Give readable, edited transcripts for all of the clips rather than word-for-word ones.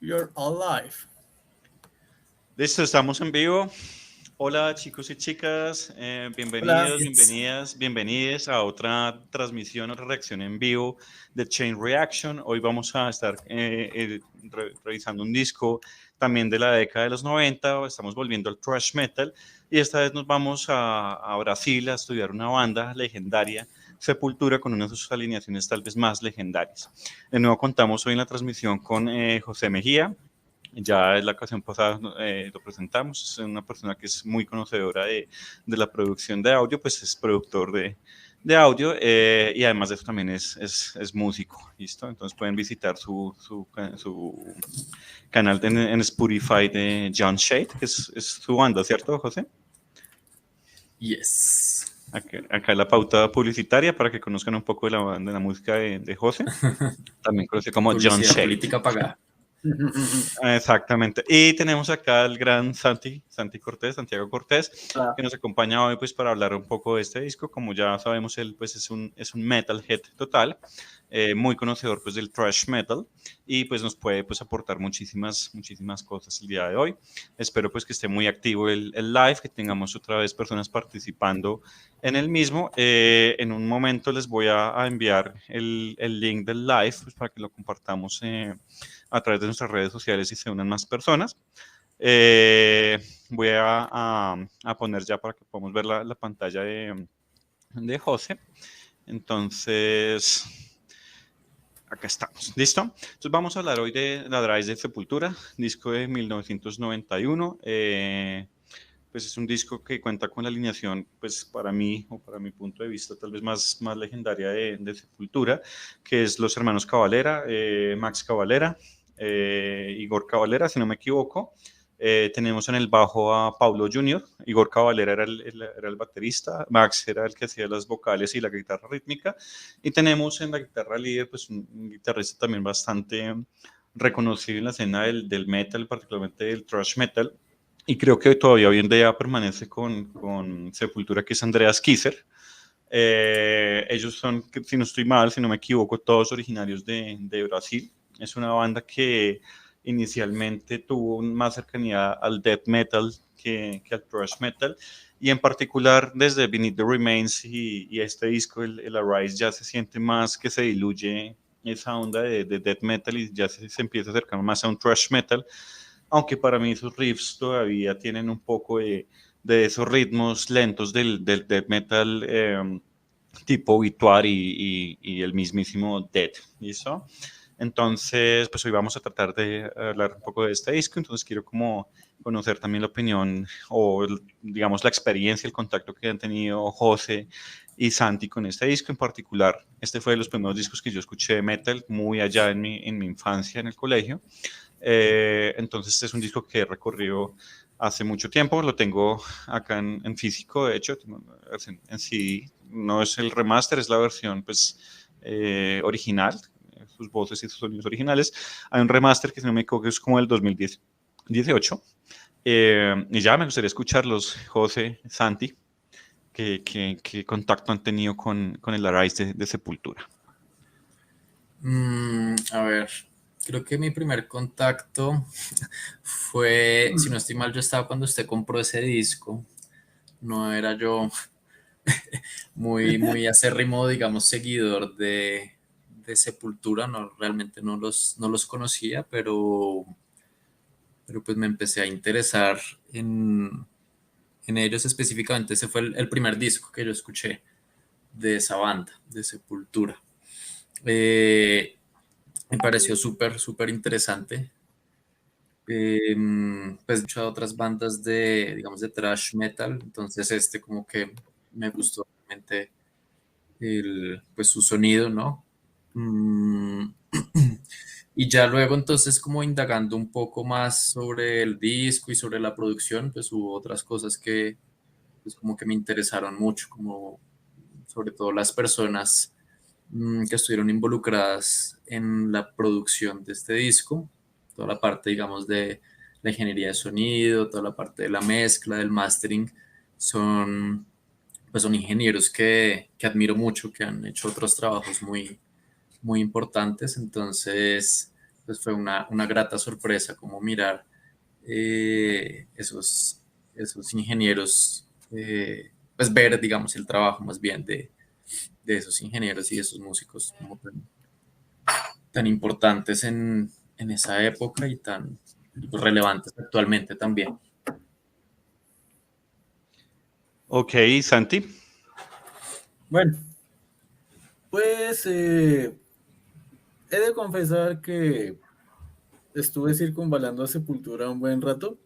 You're alive. Listo, estamos en vivo. Hola chicos y chicas, Hola. bienvenidos, bienvenidas, bienvenides a otra transmisión, otra reacción en vivo de Chain Reaction. Hoy vamos a estar revisando un disco también de la década de los 90, estamos volviendo al thrash metal y esta vez nos vamos a Brasil a estudiar una banda legendaria, Sepultura, con una de sus alineaciones tal vez más legendarias. De nuevo contamos hoy en la transmisión con José Mejía. Ya en la ocasión pasada lo presentamos, es una persona que es muy conocedora de la producción de audio, pues es productor de audio y además de eso también es músico, ¿listo? Entonces pueden visitar su canal en Spotify de John Shade, que es su banda, ¿cierto, José? Yes. Acá la pauta publicitaria para que conozcan un poco de la música de José, también conocido como John Publicidad Shade. política pagada. Exactamente. Y tenemos acá al gran Santi Cortés, Santiago Cortés, Hola. que nos acompaña hoy pues para hablar un poco de este disco. Como ya sabemos, él pues es un metalhead total, muy conocedor pues del thrash metal y pues nos puede pues aportar muchísimas cosas el día de hoy. Espero pues que esté muy activo el live, que tengamos otra vez personas participando en el mismo. En un momento les voy a enviar el link del live pues, para que lo compartamos a través de nuestras redes sociales y se unan más personas. Voy a poner ya para que podamos ver la pantalla de José. Entonces, acá estamos. ¿Listo? Entonces vamos a hablar hoy de La Raíz de Sepultura, disco de 1991. Pues es un disco que cuenta con la alineación, pues para mí, o para mi punto de vista, tal vez más legendaria de Sepultura, que es los hermanos Cavalera, Max Cavalera, Igor Cavalera, si no me equivoco. Tenemos en el bajo a Paulo Junior. Igor Cavalera era el baterista, Max era el que hacía las vocales y la guitarra rítmica, y tenemos en la guitarra líder pues un guitarrista también bastante reconocido en la escena del metal, particularmente del thrash metal, y creo que todavía hoy en día permanece con Sepultura, que es Andreas Kisser. Ellos son, si no estoy mal, si no me equivoco, todos originarios de Brasil. Es una banda que inicialmente tuvo más cercanía al death metal que al thrash metal, y en particular desde Beneath the Remains y este disco, el Arise, ya se siente más que se diluye esa onda de death metal y ya se empieza a acercar más a un thrash metal, aunque para mí sus riffs todavía tienen un poco de esos ritmos lentos del death metal, tipo Obituary y el mismísimo Dead, ¿listo? Entonces, pues hoy vamos a tratar de hablar un poco de este disco, entonces quiero como conocer también la opinión o digamos la experiencia, el contacto que han tenido José y Santi con este disco en particular. Este fue de los primeros discos que yo escuché de metal muy allá en mi infancia en el colegio. Entonces este es un disco que he recorrido hace mucho tiempo, lo tengo acá en físico, de hecho, en CD, no es el remaster, es la versión pues original, sus voces y sus sonidos originales. Hay un remaster que si no me equivoco es como el 2018. Y ya me gustaría escucharlos, José, Santi, qué contacto han tenido con el Arise de Sepultura. A ver, creo que mi primer contacto fue, si no estoy mal, yo estaba cuando usted compró ese disco. No era yo muy acérrimo, digamos, seguidor de Sepultura. No, realmente no los conocía, pero pues me empecé a interesar en ellos específicamente. Ese fue el primer disco que yo escuché de esa banda, de Sepultura. Me pareció súper interesante. Pues he escuchado otras bandas digamos, de thrash metal, entonces como que me gustó realmente pues su sonido, ¿no? Mm, y ya luego entonces como indagando un poco más sobre el disco y sobre la producción, pues hubo otras cosas que pues como que me interesaron mucho, como sobre todo las personas que estuvieron involucradas en la producción de este disco, toda la parte, digamos, de la ingeniería de sonido, toda la parte de la mezcla, del mastering, son, pues son ingenieros que admiro mucho, que han hecho otros trabajos muy importantes, entonces, pues fue una grata sorpresa como mirar esos ingenieros, pues ver, digamos, el trabajo más bien de esos ingenieros y de esos músicos como tan importantes en esa época y tan relevantes actualmente también. Ok, Santi. Bueno, pues he de confesar que estuve circunvalando a Sepultura un buen rato.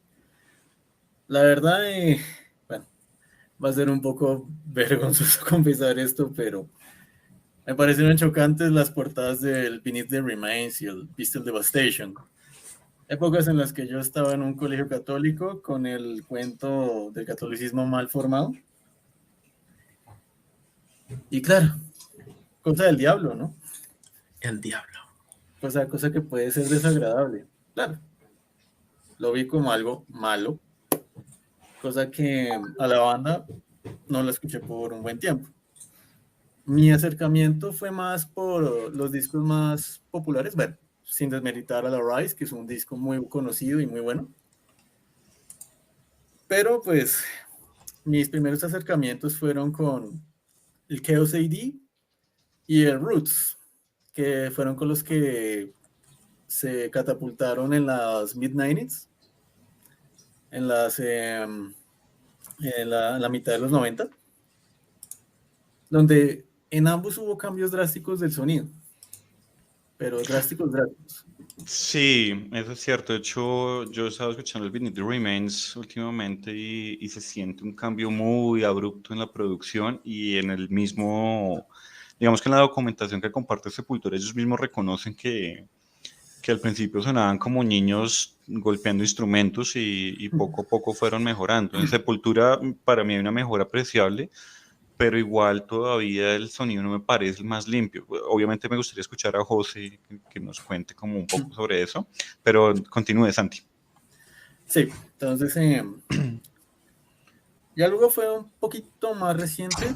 La verdad, bueno, va a ser un poco vergonzoso confesar esto, pero me parecieron chocantes las portadas del Beneath the Remains y el Pistol Devastation. Épocas en las que yo estaba en un colegio católico con el cuento del catolicismo mal formado. Y claro, cosa del diablo, ¿no? El diablo. Cosa que puede ser desagradable. Claro, lo vi como algo malo, cosa que a la banda no la escuché por un buen tiempo. Mi acercamiento fue más por los discos más populares, bueno, sin desmeritar a la Rise, que es un disco muy conocido y muy bueno. Pero pues mis primeros acercamientos fueron con el Chaos AD y el Roots, que fueron con los que se catapultaron en las mid-90s, en la mitad de los 90, donde en ambos hubo cambios drásticos del sonido, pero drásticos, drásticos. Sí, eso es cierto. De hecho, yo he estado escuchando el Beneath the Remains últimamente y se siente un cambio muy abrupto en la producción y en el mismo, digamos que en la documentación que comparte Sepultura, ellos mismos reconocen que al principio sonaban como niños golpeando instrumentos y poco a poco fueron mejorando. En Sepultura para mí hay una mejora apreciable, pero igual todavía el sonido no me parece el más limpio. Obviamente me gustaría escuchar a José que nos cuente como un poco sobre eso, pero continúe, Santi. Sí, entonces ya luego fue un poquito más reciente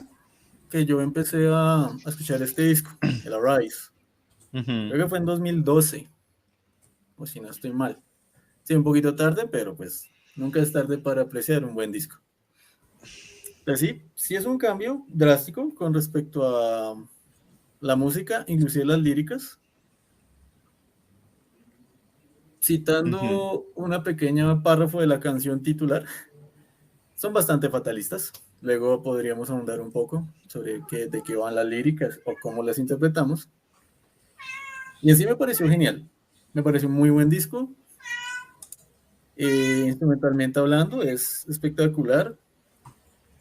que yo empecé a escuchar este disco, el Arise. Creo que fue en 2012, o si no estoy mal. Sí, un poquito tarde, pero pues nunca es tarde para apreciar un buen disco. Pero sí es un cambio drástico con respecto a la música, inclusive las líricas. Citando una pequeña párrafo de la canción titular, son bastante fatalistas. Luego podríamos ahondar un poco sobre de qué van las líricas o cómo las interpretamos. Y así me pareció genial. Me pareció un muy buen disco. Instrumentalmente hablando, es espectacular.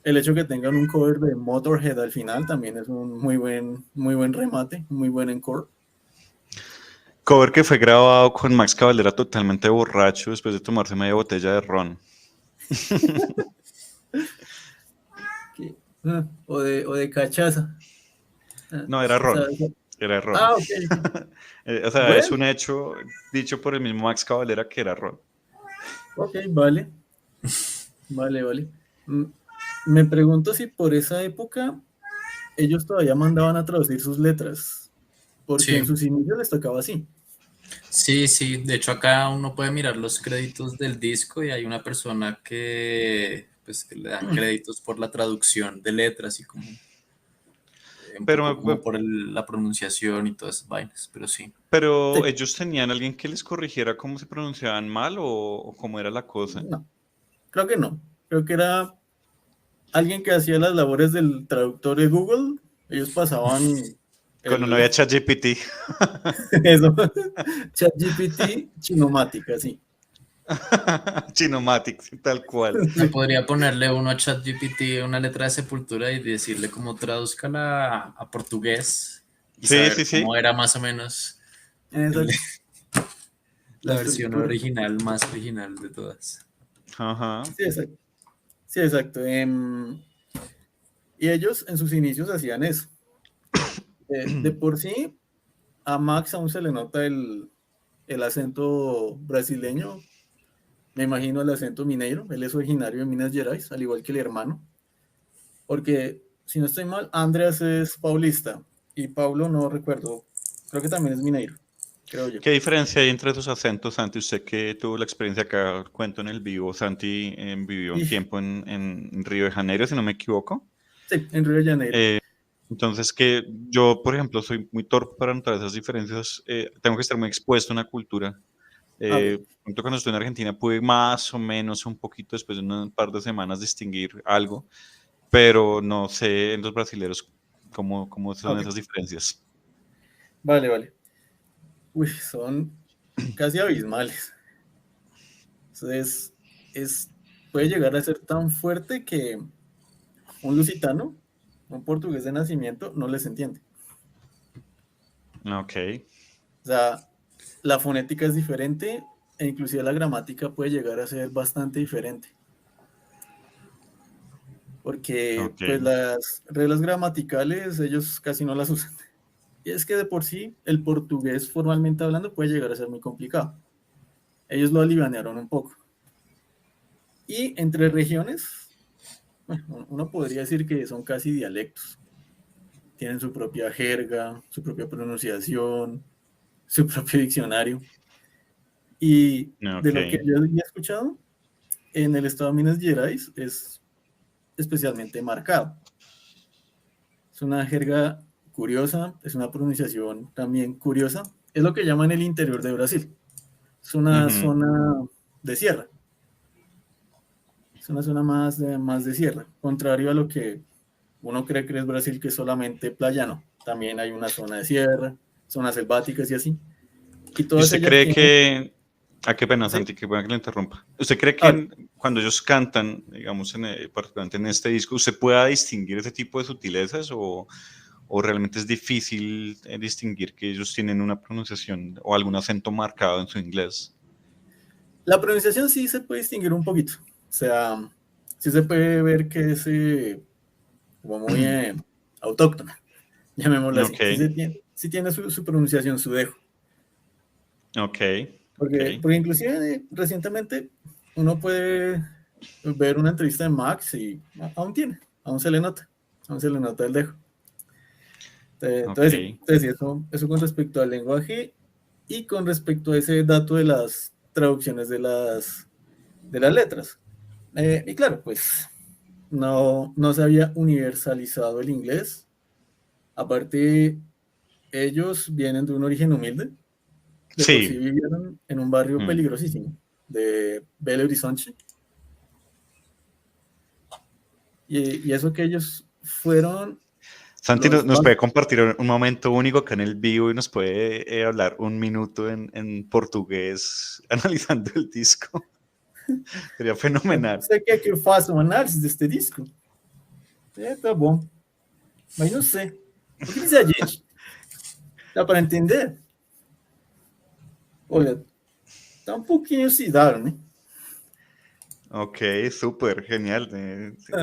El hecho que tengan un cover de Motorhead al final también es un muy buen remate, muy buen encore. Cover que fue grabado con Max Cavalera totalmente borracho después de tomarse media botella de ron. O de cachaza. No, era ron. Era ron. Ok. O sea, Bueno. es un hecho dicho por el mismo Max Cavalera que era ron. Ok, vale. Vale. Me pregunto si por esa época ellos todavía mandaban a traducir sus letras, porque en Sí, sus inicios les tocaba así. sí. De hecho, acá uno puede mirar los créditos del disco y hay una persona que, pues, que le dan créditos por la traducción de letras y como un poco como Pero, por la pronunciación y todas esas vainas, pero sí. pero Sí, ellos tenían alguien que les corrigiera cómo se pronunciaban mal o cómo era la cosa. no, creo que no. Creo que era alguien que hacía las labores del traductor de Google. Ellos pasaban Cuando no el, había ChatGPT. eso, ChatGPT chinomática, sí. Chinomatic, tal cual. No podría ponerle uno a ChatGPT una letra de Sepultura y decirle cómo tradúzcala a portugués y Sí, saber sí, cómo sí. era más o menos el- Exacto. La la versión estructura. original, más original de todas. Ajá. Sí, exacto. Sí, exacto. Y ellos en sus inicios hacían eso. De por sí, a Max aún se le nota el acento brasileño, me imagino el acento mineiro, él es originario de Minas Gerais, al igual que el hermano, porque si no estoy mal, Andreas es paulista y Paulo no recuerdo, creo que también es mineiro. creo yo. ¿Qué diferencia hay entre tus acentos, Santi? Usted que tuvo la experiencia acá, cuento en el vivo, Santi vivió un Y tiempo en Río de Janeiro, si no me equivoco. sí, en Río de Janeiro. Entonces, que yo, por ejemplo, soy muy torpe para notar esas diferencias. Tengo que estar muy expuesto a una cultura. Ok, Pronto cuando estuve en Argentina pude más o menos un poquito después de un par de semanas distinguir algo, pero no sé en los brasileros cómo son ok. esas diferencias. Vale, vale. Uy, son casi abismales. Entonces, es, puede llegar a ser tan fuerte que un lusitano, un portugués de nacimiento, no les entiende. Ok, O sea, la fonética es diferente e inclusive la gramática puede llegar a ser bastante diferente. Porque ok, pues las reglas gramaticales ellos casi no las usan. Y es que de por sí el portugués formalmente hablando puede llegar a ser muy complicado. Ellos lo alivianearon un poco. Y entre regiones, bueno, uno podría decir que son casi dialectos. Tienen su propia jerga, su propia pronunciación, su propio diccionario. Y de lo que ok, yo había escuchado, en el estado de Minas Gerais es especialmente marcado. Es una jerga curiosa, es una pronunciación también curiosa. Es lo que llaman el interior de Brasil. Es una ujú, zona de sierra. Es una zona más de sierra. Contrario a lo que uno cree que es Brasil, que es solamente playa, también hay una zona de sierra, zonas selváticas y así. Y ¿Y todas usted ellas cree tienen, que... Ah, qué pena, ¿sí? Santi, qué bueno que lo interrumpa. ¿Usted cree que Ahora, cuando ellos cantan, digamos, particularmente en este disco, usted pueda distinguir ese tipo de sutilezas o realmente es difícil distinguir que ellos tienen una pronunciación o algún acento marcado en su inglés? la pronunciación sí se puede distinguir un poquito. O sea, sí se puede ver que es como muy autóctona, llamémoslo Ok, así. Sí tiene su pronunciación, su dejo. ok, ok, Porque inclusive recientemente uno puede ver una entrevista de Max y aún tiene, aún se le nota el dejo. ok. Entonces sí, eso con respecto al lenguaje y con respecto a ese dato de las traducciones de las letras. Y claro, pues no se había universalizado el inglés. Aparte, ellos vienen de un origen humilde. De por sí Sí. vivieron en un barrio Mm. peligrosísimo de Belo Horizonte. Y eso que ellos fueron Santi los nos más... puede compartir un momento único acá en el vivo y nos puede hablar un minuto en portugués analizando el disco. Sería fenomenal. Você quer que eu faça uma análise deste disco? É, tá bom. Mas não sei. O que diz a gente? Dá para entender? Olha, tá um pouquinho oxidado, né? Ok, súper, genial.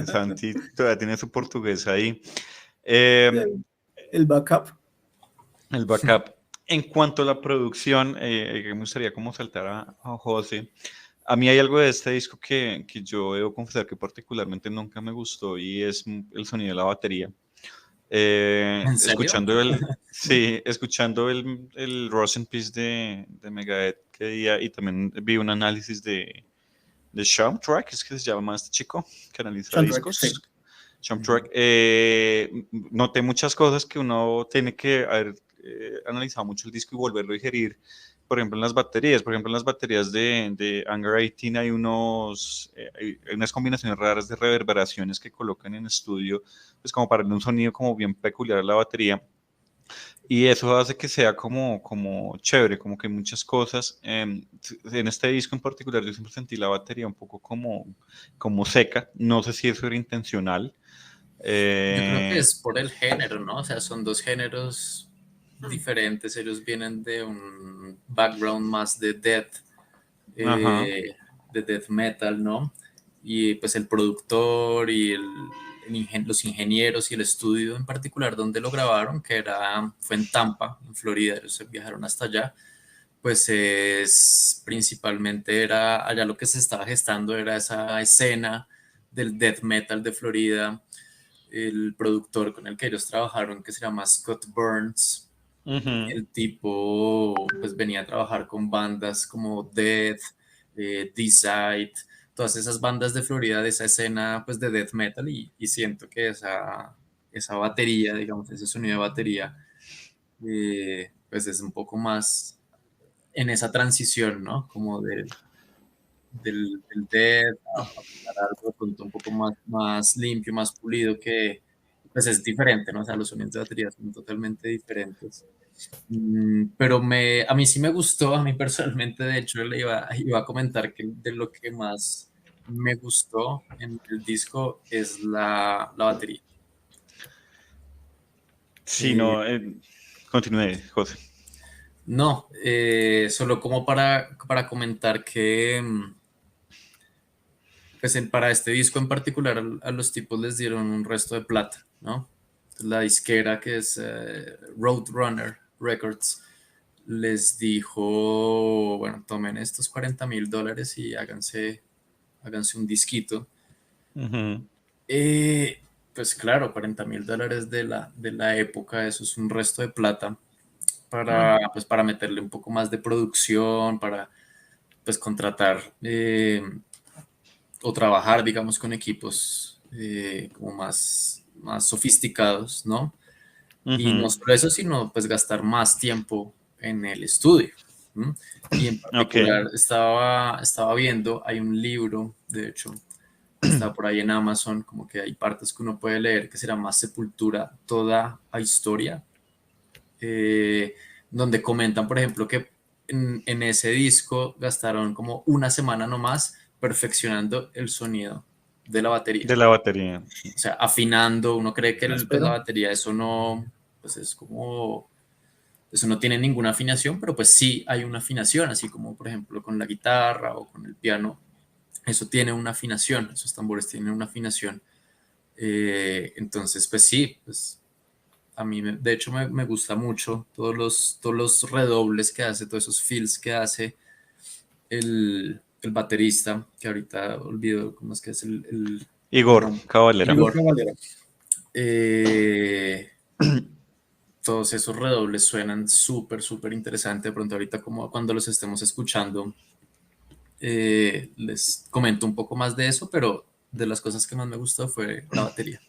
Santi todavía tiene su portugués ahí. Eh, El backup. el backup. En cuanto a la producción, me gustaría como saltar a José. A mí hay algo de este disco que yo debo confesar que particularmente nunca me gustó y es el sonido de la batería. ¿En serio? Escuchando sí, escuchando el Rust in Peace de Megadeth que día y también vi un análisis de Soundtrack, es que se llama este chico que analiza Soundtrack, sí. discos. Soundtrack, noté muchas cosas que uno tiene que haber analizado mucho el disco y volverlo a digerir. Por ejemplo, en las baterías, de Anger 18 hay hay unas combinaciones raras de reverberaciones que colocan en estudio, pues como para darle un sonido como bien peculiar a la batería. Y eso hace que sea como chévere, como que muchas cosas. En este disco en particular yo siempre sentí la batería un poco como seca. No sé si eso era intencional. Yo creo que Eh, es por el género, ¿no? O sea, son dos géneros diferentes. Ellos vienen de un background más ajá. eh, de death metal, ¿no? Y pues el productor y los ingenieros y el estudio en particular donde lo grabaron, fue en Tampa, en Florida, ellos se viajaron hasta allá, pues principalmente era allá lo que se estaba gestando era esa escena del death metal de Florida. El productor con el que ellos trabajaron, que se llama Scott Burns, Ujú. El tipo pues venía a trabajar con bandas como Death, D-Side, todas esas bandas de Florida, de esa escena pues de death metal y siento que esa batería, digamos, ese sonido de batería, pues es un poco más en esa transición, ¿no? Como del death a pasar a algo de pronto un poco más limpio, más pulido, que pues es diferente, ¿no? O sea, los sonidos de batería son totalmente diferentes. Pero a mí sí me gustó, a mí personalmente, de hecho, iba a comentar que de lo que más me gustó en el disco es la batería. Sí, Eh, no, continúe, José. no, solo como para comentar que pues para este disco en particular a los tipos les dieron un resto de plata, ¿no? La disquera que es Roadrunner Records les dijo, bueno, tomen estos $40,000 y háganse un disquito. Ujú. Pues claro, $40,000 de la época, eso es un resto de plata pues para meterle un poco más de producción, para pues contratar o trabajar, digamos, con equipos como más sofisticados, ¿no? Y no Ujú. solo eso, sino pues gastar más tiempo en el estudio. ¿M? Y en Ok. particular estaba viendo, hay un libro, de hecho, que está por ahí en Amazon, como que hay partes que uno puede leer, que se llama Sepultura, toda la historia, eh, donde comentan, por ejemplo, que en ese disco gastaron como una semana nomás perfeccionando el sonido de la batería. De la batería. O sea, afinando, uno cree que pues, la Espero. batería, eso no, pues es como, eso no tiene ninguna afinación, pero pues sí hay una afinación, así como por ejemplo con la guitarra o con el piano, eso tiene una afinación, esos tambores tienen una afinación. Entonces, pues sí, pues a mí de hecho me gusta mucho todos los redobles que hace, todos esos fills que hace el baterista, que ahorita olvido cómo es que es el Igor nombre, Cavalera. Igor Igor. Caballero. Eh, Todos esos redobles suenan súper, súper interesante. De pronto ahorita como cuando los estemos escuchando, les comento un poco más de eso, pero de las cosas que más me gustó fue la batería.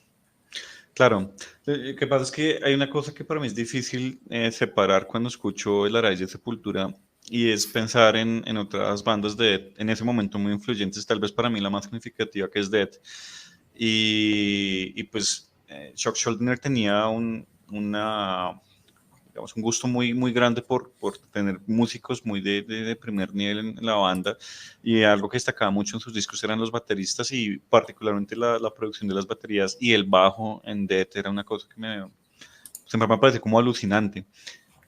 Claro, lo que pasa es que hay una cosa que para mí es difícil separar cuando escucho el Arraiz de Sepultura y es pensar en otras bandas de Death, en ese momento muy influyentes, tal vez para mí la más significativa que es Death. Y pues Chuck Schuldiner tenía digamos, un gusto muy, muy grande por tener músicos muy de primer nivel en la banda y algo que destacaba mucho en sus discos eran los bateristas y particularmente la producción de las baterías y el bajo en Death era una cosa que siempre me parece como alucinante.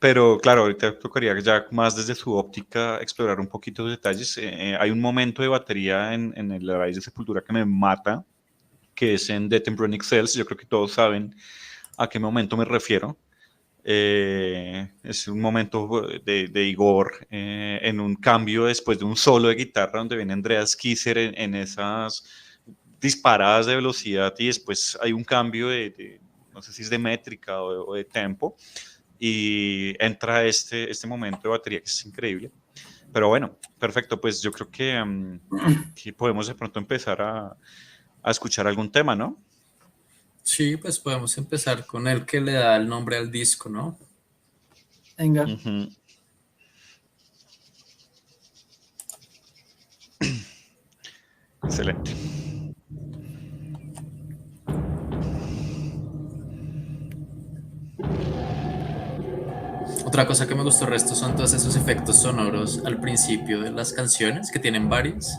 Pero claro, ahorita tocaría ya más desde su óptica explorar un poquito los detalles. Hay un momento de batería en el Raíz de Sepultura que me mata, que es en Death Embryonic Cells. Yo creo que todos saben a qué momento me refiero. Es un momento de Igor en un cambio después de un solo de guitarra donde viene Andreas Kisser en esas disparadas de velocidad y después hay un cambio no sé si es de métrica o de tempo y entra este momento de batería que es increíble. Pero bueno, perfecto, pues yo creo que podemos de pronto empezar a escuchar algún tema, ¿no? Sí, pues podemos empezar con el que le da el nombre al disco, ¿no? Venga. Ujú. Excelente. Otra cosa que me gustó el resto son todos esos efectos sonoros al principio de las canciones, que tienen varios.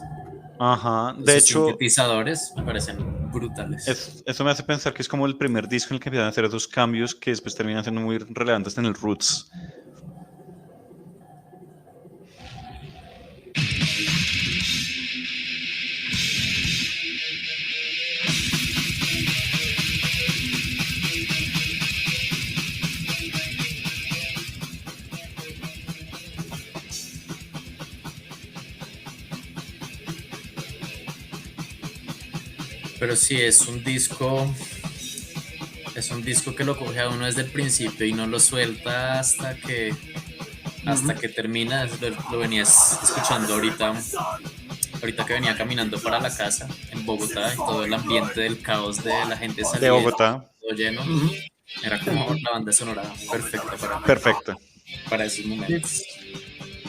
Ajá, de Esos hecho, sintetizadores me parecen brutales. eso me hace pensar que es como el primer disco en el que empiezan a hacer esos cambios que después terminan siendo muy relevantes en el Roots. Pero sí, es es un disco que lo coge a uno desde el principio y no lo suelta hasta que termina. Lo venías escuchando ahorita que venía caminando para la casa en Bogotá y todo el ambiente del caos de la gente De saliendo, Bogotá. todo lleno. Era como la banda sonora perfecta Perfecto. para esos momentos.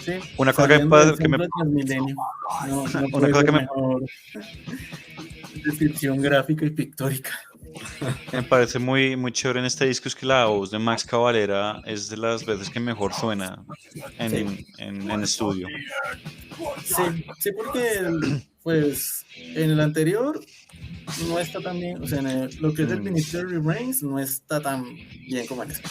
Sí, Una cosa saliendo del que me, centro de Transmilenio. No una puede cosa ser que me, mejor descripción gráfica y pictórica. me parece muy, muy chévere en este disco es que la voz de Max Cavalera es de las veces que mejor suena Sí, en estudio. sí, porque pues en el anterior no está tan bien, o sea, lo que es el Mm. Ministry Reigns no está tan bien como en este.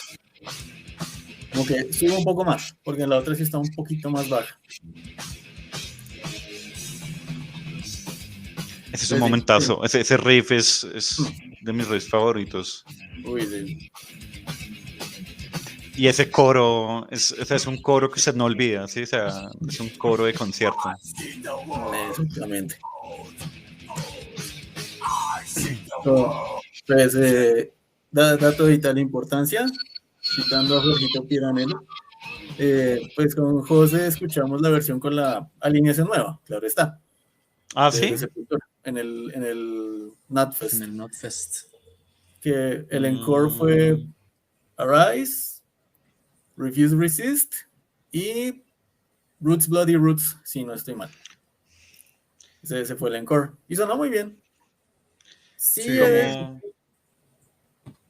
Como que sube un poco más, porque en la otra sí está un poquito más baja. Ese es un Entonces, sí, momentazo. Ese riff es de mis riffs favoritos. uy, sí, Y ese coro es un coro que usted no olvida, ¿sí? O sea, es un coro de concierto. exactamente. So, pues, dato de vital importancia, citando a Jorgito Piranello, pues con José escuchamos la versión con la alineación nueva, claro está, Ah, de ¿sí? Sepultura, en el En Nutfest, el Notfest. que el encore fue Mm, Arise, Refuse Resist y Roots Bloody Roots, si no estoy mal. Ese fue el encore. Y sonó muy bien. Sí, Sí. ¿cómo?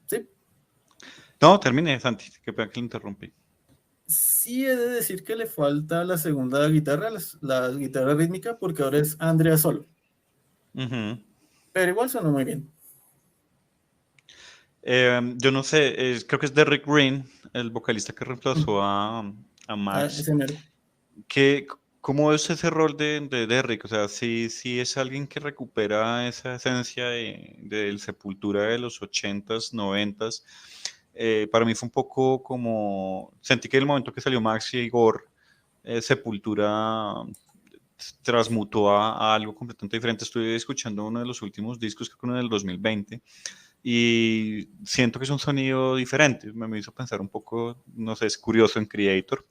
sí, No, termine, Santi, que pena que lo interrumpí. sí he de decir que le falta la segunda guitarra, la guitarra rítmica, porque ahora es Andrea solo. Ujú. Pero igual sonó muy bien. Yo no sé, creo que es Derrick Green, el vocalista que reemplazó a Ah, Max. ese mero. ¿Qué, cómo es ese rol de Derrick? O sea, sí es alguien que recupera esa esencia del Sepultura de los 80s, 90s. Para mí fue un poco como, sentí que en el momento que salió Max y Igor, Sepultura transmutó a algo completamente diferente. Estuve escuchando uno de los últimos discos, creo que uno del 2020, y siento que es un sonido diferente. Me hizo pensar un poco, no sé, es curioso en Creator,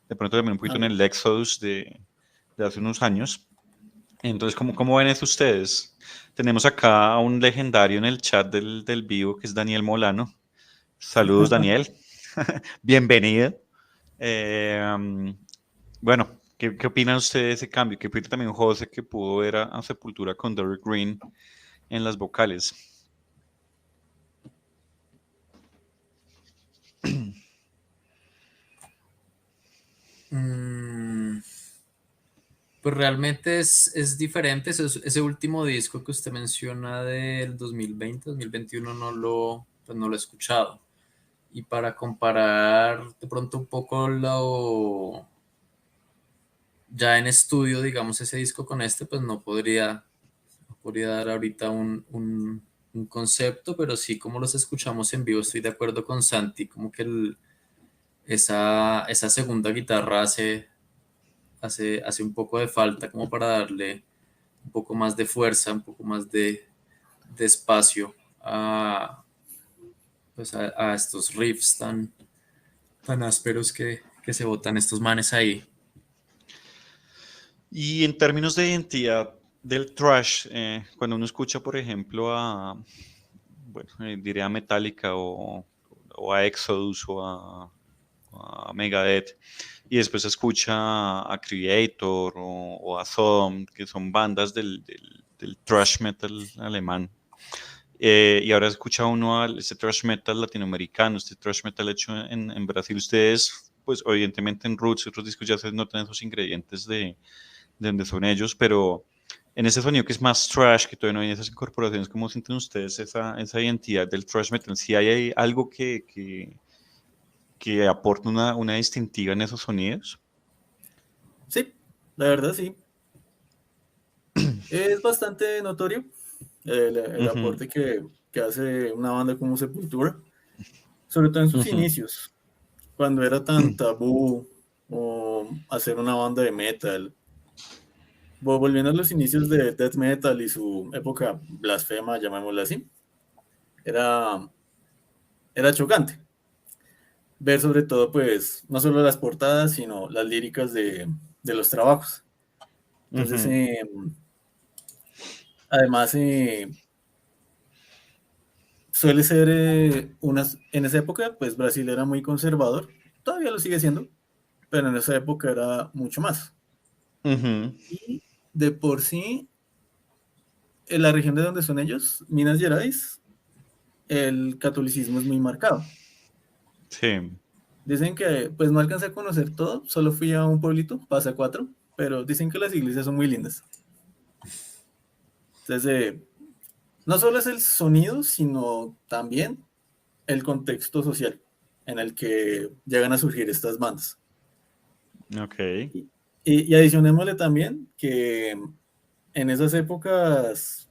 de pronto también un poquito en Ah, el Exodus de hace unos años. Entonces, ¿cómo ven eso ustedes? Tenemos acá a un legendario en el chat del vivo que es Daniel Molano. Saludos, Daniel. Bienvenido. Eh, bueno, ¿qué opinan ustedes de ese cambio? ¿Qué opina también José que pudo ver a Sepultura con Derrick Green en las vocales? Mm, pues realmente es diferente. Ese último disco que usted menciona del 2020, 2021, pues no lo he escuchado. Y para comparar de pronto un poco ya en estudio, digamos, ese disco con este, pues no podría dar ahorita un concepto, pero sí como los escuchamos en vivo, estoy de acuerdo con Santi, como que esa segunda guitarra hace un poco de falta como para darle un poco más de fuerza, un poco más de espacio pues a estos riffs tan ásperos que se botan estos manes ahí. Y en términos de identidad del thrash, cuando uno escucha, por ejemplo, bueno, diría Metallica o a Exodus a Megadeth, y después escucha a Creator o a Sodom, que son bandas del thrash metal alemán. Y ahora escucha uno a este thrash metal latinoamericano, este thrash metal hecho en Brasil. Ustedes, pues evidentemente en Roots y otros discos ya se notan esos ingredientes de donde son ellos, pero en ese sonido que es más trash, que todavía no hay esas incorporaciones, ¿cómo sienten ustedes esa identidad del thrash metal? Si hay algo que aporta una distintiva en esos sonidos. sí, la verdad sí. Es bastante notorio el Ujú, aporte que hace una banda como Sepultura, sobre todo en sus ujú. inicios, cuando era tan tabú o hacer una banda de metal. Volviendo a los inicios de death metal y su época blasfema, llamémosla así, era era chocante ver sobre todo, pues, no solo las portadas, sino las líricas de los trabajos. Entonces, Ujú. además, suele ser en esa época, pues Brasil era muy conservador, todavía lo sigue siendo, pero en esa época era mucho más. Ujú. Y de por sí, en la región de donde son ellos, Minas Gerais, el catolicismo es muy marcado. Sí. Dicen que, pues no alcancé a conocer todo, solo fui a un pueblito, Pasa Cuatro, pero dicen que las iglesias son muy lindas. Entonces, no solo es el sonido, sino también el contexto social en el que llegan a surgir estas bandas. Ok. Y adicionémosle también que en esas épocas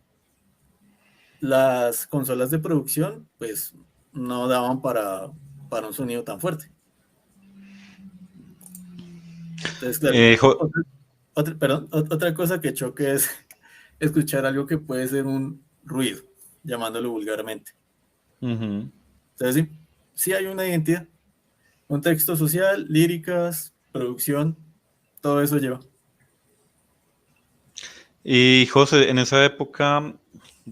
las consolas de producción pues no daban para un sonido tan fuerte. Entonces, claro, Eh, jo- otra cosa que choque es escuchar algo que puede ser un ruido, llamándolo vulgarmente. Ujú. Entonces, sí, sí hay una identidad, un texto social, líricas, producción, todo eso lleva. Y José, en esa época,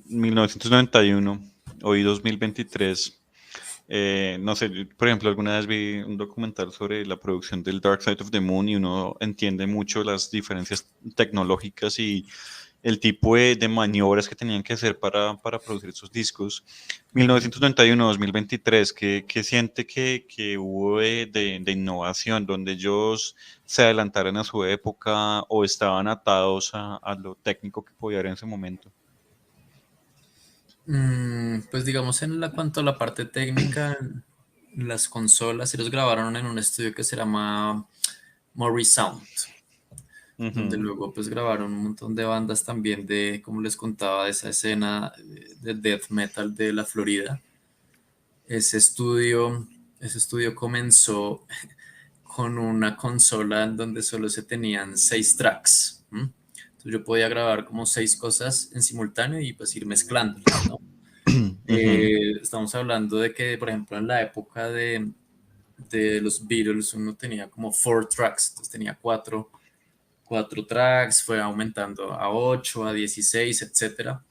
1991, hoy 2023, no sé, por ejemplo, alguna vez vi un documental sobre la producción del Dark Side of the Moon y uno entiende mucho las diferencias tecnológicas y el tipo de maniobras que tenían que hacer para producir esos discos. 1991-2023, ¿qué siente que hubo de innovación, donde ellos se adelantaron a su época o estaban atados a lo técnico que podía haber en ese momento? Pues digamos en la cuanto a la parte técnica, las consolas se los grabaron en un estudio que se llama Morris Sound, donde Ujú. luego pues grabaron un montón de bandas también de, como les contaba, de esa escena de death metal de la Florida. Ese estudio, ese estudio comenzó con una consola en donde solo se tenían 6 tracks. ¿M? Entonces yo podía grabar como 6 cosas en simultáneo y pues ir mezclándolas, ¿no? Ujú. Estamos hablando de que, por ejemplo, en la época de los Beatles uno tenía como 4 tracks, entonces tenía cuatro tracks, fue aumentando a 8, a 16, etcétera.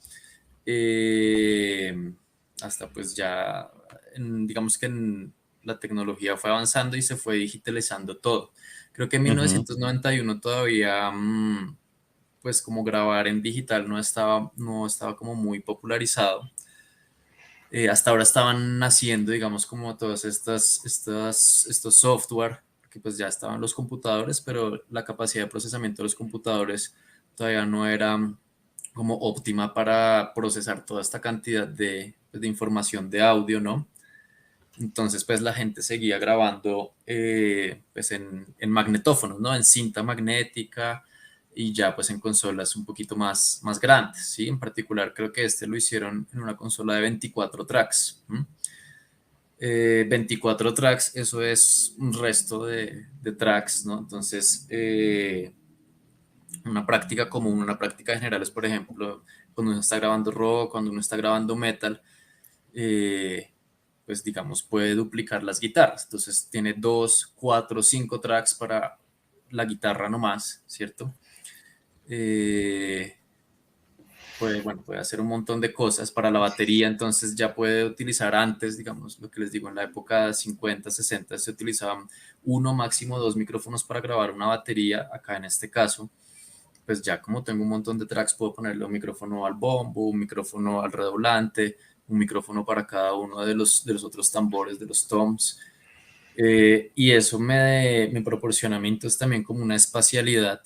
Eh, hasta pues ya, digamos que la tecnología fue avanzando y se fue digitalizando todo. Creo que en Ujú. 1991 todavía, pues como grabar en digital no estaba como muy popularizado. Hasta ahora estaban naciendo, digamos, como todas estos software, que pues ya estaban los computadores, pero la capacidad de procesamiento de los computadores todavía no era como óptima para procesar toda esta cantidad de información de audio, ¿no? Entonces, pues la gente seguía grabando pues en magnetófonos, ¿no? En cinta magnética y ya pues en consolas un poquito más grandes, ¿sí? En particular creo que este lo hicieron en una consola de 24 tracks. 24 tracks, eso es un resto de tracks, ¿no? Entonces, una práctica común, una práctica general es, por ejemplo, cuando uno está grabando rock, cuando uno está grabando metal, eh, pues digamos, puede duplicar las guitarras. Entonces tiene 2, 4, 5 tracks para la guitarra nomás, ¿cierto? Eh, puede hacer un montón de cosas para la batería, entonces ya puede utilizar antes, digamos, lo que les digo, en la época 50, 60 se utilizaban uno, máximo 2 micrófonos para grabar una batería, acá en este caso pues ya como tengo un montón de tracks, puedo ponerle un micrófono al bombo, un micrófono al redoblante, un micrófono para cada uno de los otros tambores, de los toms. Y eso me proporciona a mí entonces también como una espacialidad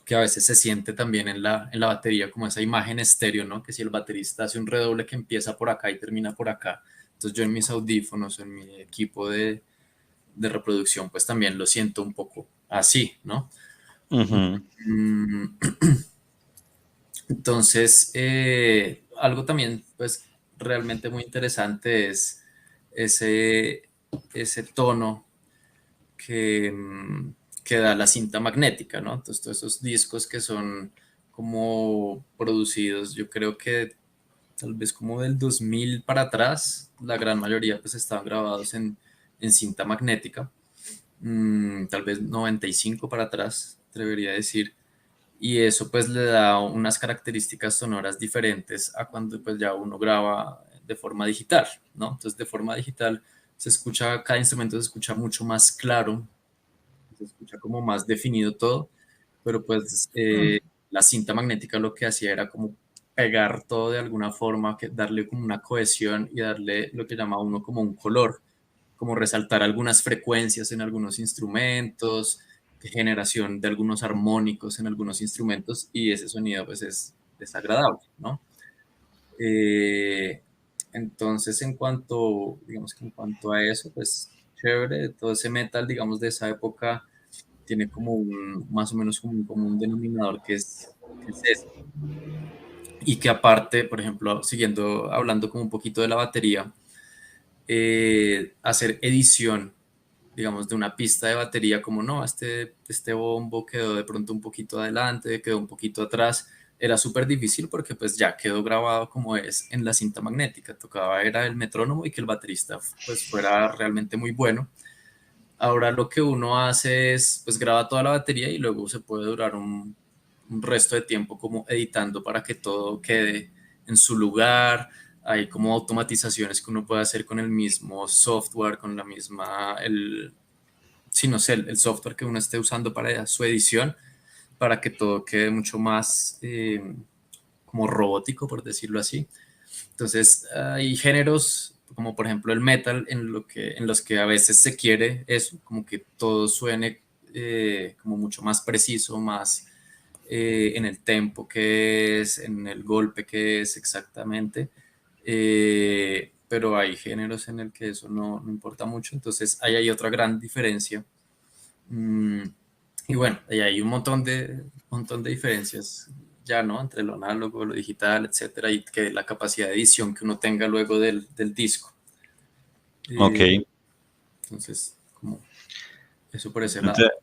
que a veces se siente también en la batería, como esa imagen estéreo, ¿no? Que si el baterista hace un redoble que empieza por acá y termina por acá, entonces yo en mis audífonos, en mi equipo de reproducción, pues también lo siento un poco así, ¿no? Ujú. Mm, Entonces, algo también, pues, realmente muy interesante es ese, ese tono que, que da la cinta magnética, ¿no? Entonces, todos esos discos que son como producidos, yo creo que tal vez como del 2000 para atrás, la gran mayoría pues estaban grabados en cinta magnética, tal vez 95 para atrás, atrevería a decir, y eso pues le da unas características sonoras diferentes a cuando pues ya uno graba de forma digital, ¿no? Entonces de forma digital se escucha, cada instrumento se escucha mucho más claro, se escucha como más definido todo, pero pues la cinta magnética lo que hacía era como pegar todo de alguna forma, que darle como una cohesión y darle lo que llama uno como un color, como resaltar algunas frecuencias en algunos instrumentos, generación de algunos armónicos en algunos instrumentos y ese sonido pues es desagradable, ¿no? Eh, entonces digamos que en cuanto a eso, pues chévere, todo ese metal, digamos, de esa época tiene como más o menos como un común denominador que es ese. Y que aparte, por ejemplo, siguiendo hablando como un poquito de la batería, hacer edición, digamos, de una pista de batería, como no, este bombo quedó de pronto un poquito adelante, quedó un poquito atrás, era súper difícil porque pues ya quedó grabado como es en la cinta magnética, tocaba era el metrónomo y que el baterista pues fuera realmente muy bueno. Ahora lo que uno hace es, pues graba toda la batería y luego se puede durar un resto de tiempo como editando para que todo quede en su lugar. Hay como automatizaciones que uno puede hacer con el mismo software, con la misma, sí, no sé, el software que uno esté usando para su edición, para que todo quede mucho más como robótico, por decirlo así. Entonces, hay géneros como por ejemplo el metal en los que a veces se quiere eso, como que todo suene como mucho más preciso, más en el tempo que es, en el golpe que es exactamente. Pero hay géneros en el que eso no importa mucho, entonces ahí hay otra gran diferencia. Mm, y bueno, ahí hay un montón de diferencias ya, ¿no? Entre lo análogo, lo digital, etcétera, y que la capacidad de edición que uno tenga luego del disco. Ok. Entonces, como eso por ese lado. Entonces,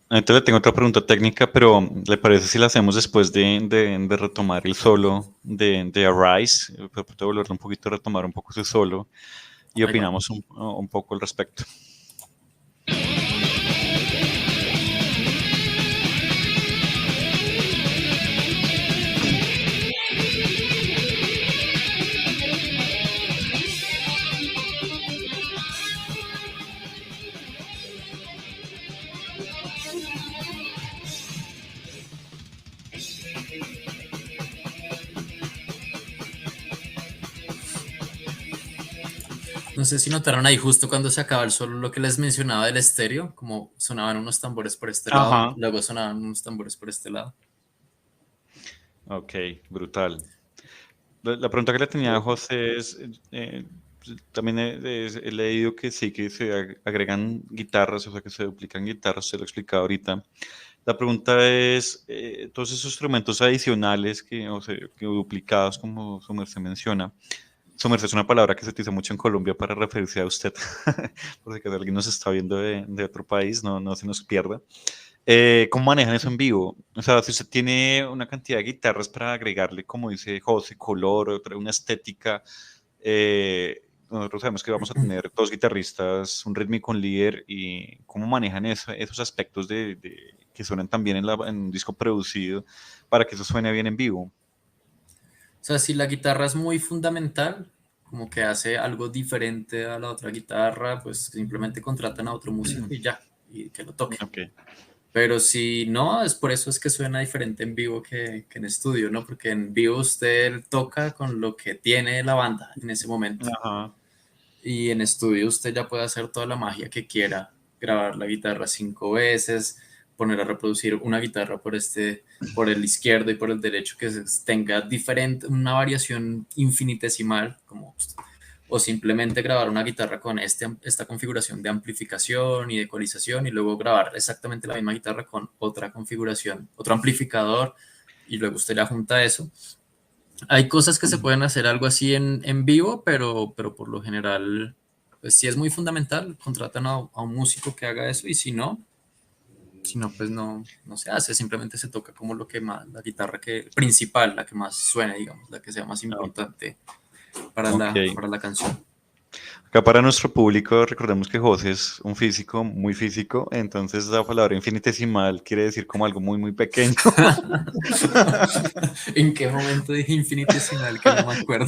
entonces le tengo otra pregunta técnica, pero ¿le parece si la hacemos después de retomar el solo de Arise? Puedo volver un poquito a retomar un poco ese solo y Ahí va. opinamos un poco al respecto. No sé si notaron ahí justo cuando se acaba el solo lo que les mencionaba del estéreo, como sonaban unos tambores por este lado, Ajá. luego sonaban unos tambores por este lado. Ok, brutal. La pregunta que le tenía a José es, también he leído que sí, que se agregan guitarras, o sea, que se duplican guitarras, se lo he explicado ahorita. La pregunta es, todos esos instrumentos adicionales o sea, que duplicados, como su merced menciona, su merced es una palabra que se utiliza mucho en Colombia para referirse a usted, por si alguien nos está viendo de otro país, no se nos pierda. ¿Cómo manejan eso en vivo? O sea, si usted tiene una cantidad de guitarras para agregarle, como dice José, color, otra, una estética, nosotros sabemos que vamos a tener dos guitarristas, un rítmico, un líder, y cómo manejan esos aspectos que suenan también en un disco producido para que eso suene bien en vivo. O sea, si la guitarra es muy fundamental, como que hace algo diferente a la otra guitarra, pues simplemente contratan a otro músico y ya, y que lo toque. Ok, Pero si no, es por eso es que suena diferente en vivo que en estudio, ¿no? Porque en vivo usted toca con lo que tiene la banda en ese momento. ajá, Y en estudio usted ya puede hacer toda la magia que quiera, grabar la guitarra 5 veces, poner a reproducir una guitarra por el izquierdo y por el derecho que tenga diferente, una variación infinitesimal, como, o simplemente grabar una guitarra con esta configuración de amplificación y de ecualización y luego grabar exactamente la misma guitarra con otra configuración, otro amplificador y luego usted le junta eso. Hay cosas que se pueden hacer algo así en vivo, pero por lo general, pues si es muy fundamental, contratan a un músico que haga eso y si no, Si no, pues no se hace, simplemente se toca como lo que más, la guitarra que, principal, la que más suene, digamos, la que sea más importante Ok. para la canción. Acá para nuestro público, recordemos que José es un físico muy físico, entonces la palabra infinitesimal quiere decir como algo muy, muy pequeño. ¿En qué momento dije infinitesimal? Que no me acuerdo.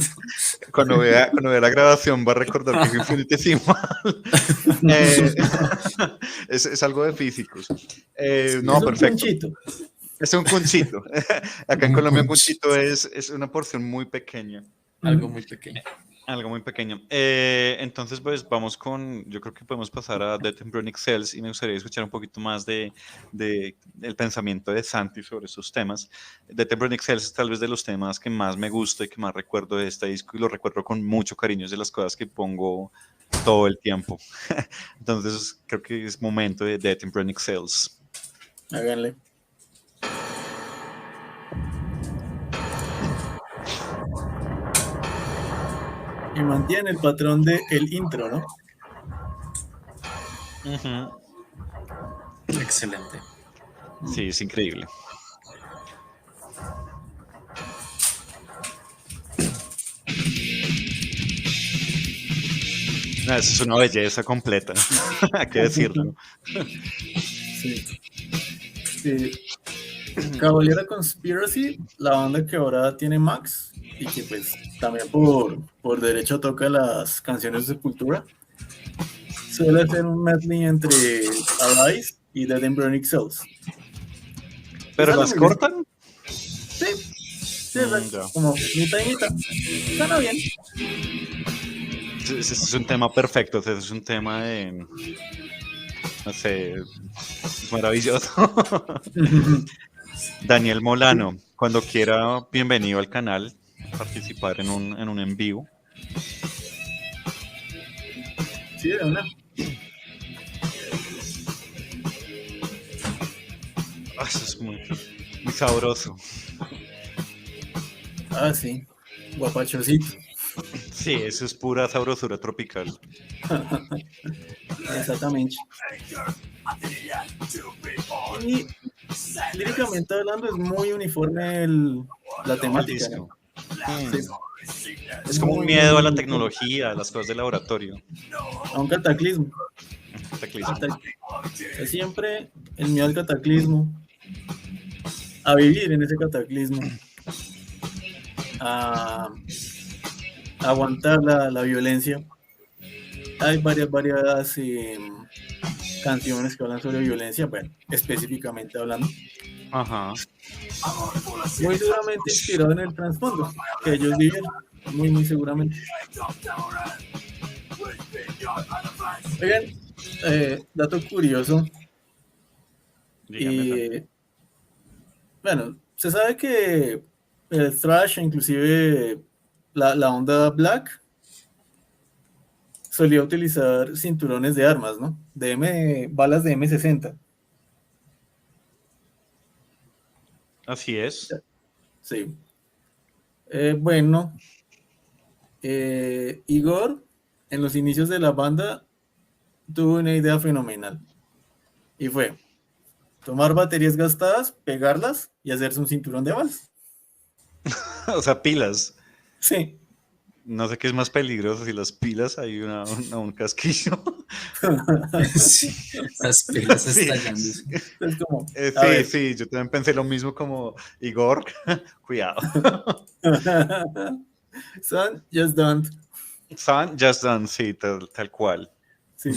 Cuando vea la grabación va a recordar que es infinitesimal. Eh, es algo de físicos. Es No, un perfecto. conchito. Es un cunchito. Acá en Un Colombia un punch, cunchito es una porción muy pequeña. algo muy pequeño. Algo muy pequeño. Entonces, pues vamos yo creo que podemos pasar a Death Embryonic Cells y me gustaría escuchar un poquito más el pensamiento de Santi sobre esos temas. Death Embryonic Cells es tal vez de los temas que más me gusta y que más recuerdo de este disco y lo recuerdo con mucho cariño, es de las cosas que pongo todo el tiempo. Entonces, creo que es momento de Death Embryonic Cells. Háganle. Y mantiene el patrón de el intro, ¿no? Excelente. Sí, es increíble. No, eso es una belleza completa, hay que decirlo. Sí. Sí. Caballera Conspiracy, la banda que ahora tiene Max y que pues también por derecho toca las canciones de Sepultura, suele hacer un medley entre Arise y Dead Embryonic Cells. ¿Pero Suena las muy bien. cortan? Sí, sí, exacto. Ya. Como mitad y mitad. Suena bien. Es un tema perfecto, o sea, es un tema de, no sé, es maravilloso. Daniel Molano, cuando quiera, bienvenido al canal, participar en un en vivo. Sí, de una. Eso es muy, muy sabroso. Ah, sí. Guapachosito. Sí, eso es pura sabrosura tropical. Exactamente. Y líricamente hablando es muy uniforme la El temática, ¿no? disco. Mm. Sí, Es como un muy, muy, miedo a muy la uniforme. tecnología, a las cosas de laboratorio. A un cataclismo. Cataclismo. Es siempre el miedo al cataclismo, a vivir en ese cataclismo, a aguantar la violencia. Hay varias canciones que hablan sobre violencia, bueno, específicamente hablando. Ajá. Muy seguramente inspirado en el trasfondo que ellos vivieron, muy, muy seguramente. Oigan, dato curioso, Dígame, Santi. y bueno, se sabe que el thrash, inclusive la onda black, solía utilizar cinturones de armas, ¿no? Balas de M60. Así es. Sí. Bueno, Igor, en los inicios de la banda, tuvo una idea fenomenal. Y fue tomar baterías gastadas, pegarlas y hacerse un cinturón de balas. O sea, pilas. Sí. No sé qué es más peligroso, si las pilas hay un casquillo. Sí, las pilas Sí, estallándose. Es como, a sí, ver. sí, yo también pensé lo mismo como Igor, cuidado. Son, just don't. Son Just Done, sí, tal cual. Sí.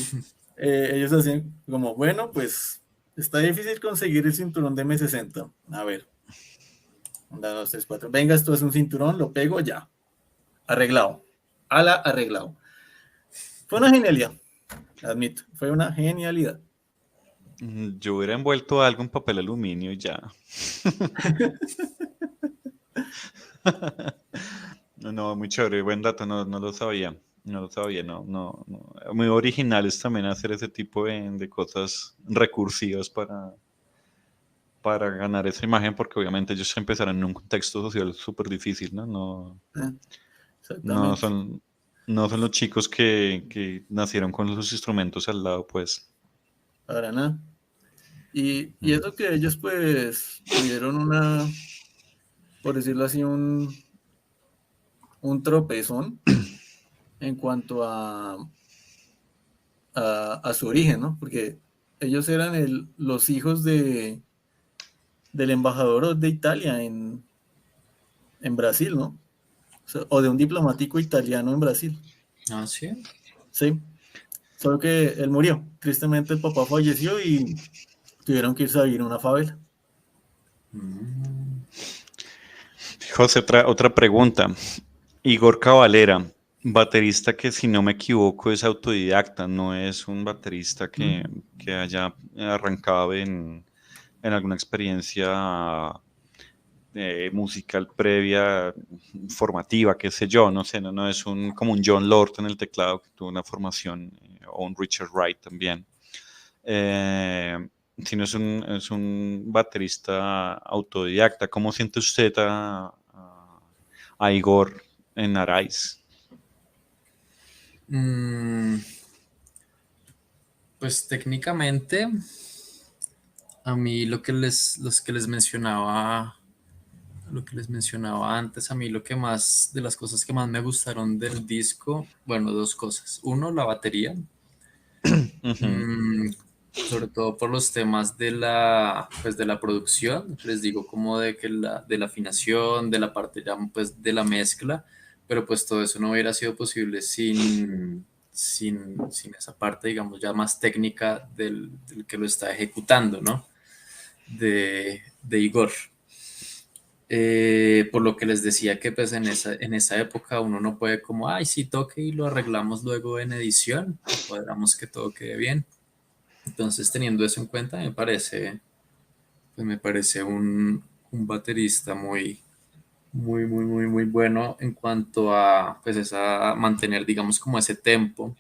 Ellos hacían como, bueno, pues está difícil conseguir el cinturón de M60. A ver, 1, 2, 3, 4. Venga, esto es un cinturón, lo pego ya. Arreglado. Ala, arreglado. Fue una genialidad, admito. Fue una genialidad. Yo hubiera envuelto algo en papel aluminio y ya. No, muy chévere, buen dato, no lo sabía. No lo sabía, no. Muy originales también hacer ese tipo de cosas recursivas para ganar esa imagen, porque obviamente ellos empezaron en un contexto social súper difícil, ¿no? Eh, No Exactamente. son, no son los chicos que nacieron con sus instrumentos al lado, pues. Para nada. Y eso que ellos pues tuvieron por decirlo así, un tropezón en cuanto a su origen, ¿no? Porque ellos eran los hijos del embajador de Italia en Brasil, ¿no? O de un diplomático italiano en Brasil, Ah, sí. ¿sí? Solo que él murió. Tristemente el papá falleció y tuvieron que irse a vivir en una favela. Mm. José, otra pregunta. Igor Cavalera, baterista que si no me equivoco es autodidacta, no es un baterista que haya arrancado en alguna experiencia musical previa, formativa, qué sé yo, no sé, no es como un John Lord en el teclado que tuvo una formación, o un Richard Wright también. Sino es un baterista autodidacta. ¿Cómo siente usted a Igor en Arais? Mm, pues técnicamente, a mí lo que les mencionaba antes, a mí lo que más, de las cosas que más me gustaron del disco, bueno, dos cosas. Uno, la batería. Ujú, Mm, sobre todo por los temas pues de la producción, les digo como de la afinación, de la parte ya pues de la mezcla, pero pues todo eso no hubiera sido posible sin esa parte, digamos, ya más técnica del que lo está ejecutando, ¿no? De Igor. Por lo que les decía que pues en esa época uno no puede como, ay, sí, toque y lo arreglamos luego en edición, cuadramos que todo quede bien. Entonces, teniendo eso en cuenta, me parece un baterista muy bueno en cuanto a, pues, a mantener, digamos, como ese tempo.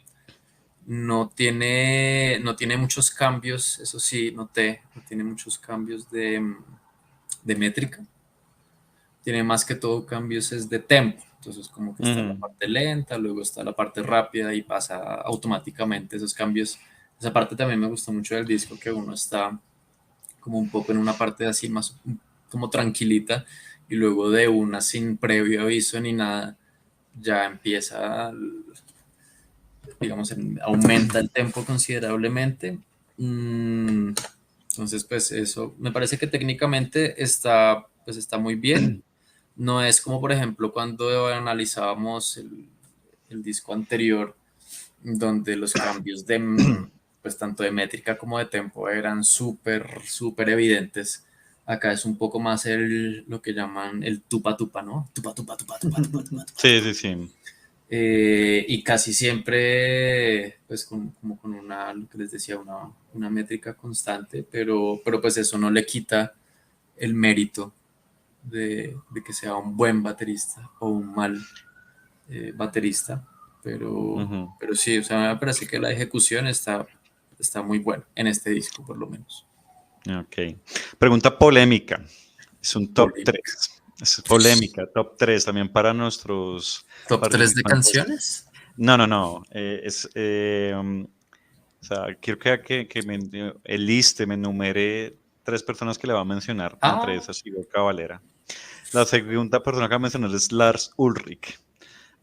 No tiene muchos cambios, eso sí, noté, no tiene muchos cambios de métrica. Tiene más que todo cambios es de tempo. Entonces, como que está la ujú, parte lenta, luego está la parte rápida y pasa automáticamente esos cambios. Esa parte también me gustó mucho del disco, que uno está como un poco en una parte así más como tranquilita y luego de una sin previo aviso ni nada, ya empieza, digamos, aumenta el tempo considerablemente. Entonces, pues eso, me parece que técnicamente pues está muy bien. No es como, por ejemplo, cuando analizábamos el disco anterior, donde los cambios pues tanto de métrica como de tempo eran súper evidentes. Acá es un poco más lo que llaman el tupa tupa, ¿no? Tupa tupa tupa tupa tupa tupa tupa sí, tupa. sí, sí. Y casi siempre, pues como con lo que les decía, una métrica constante, pero pues eso no le quita el mérito de que sea un buen baterista o un mal baterista, Ujú. pero sí, o sea, me parece que la ejecución está muy buena en este disco, por lo menos. Ok. Pregunta polémica. Es un top Polémica. 3. Es polémica, top 3 también para nuestros ¿Top 3 de participantes. canciones? No, no, no. O sea, quiero que el liste me enumere 3 personas que le va a mencionar, entre Ah, esas Igor Cavalera. La segunda persona que va a mencionar es Lars Ulrich.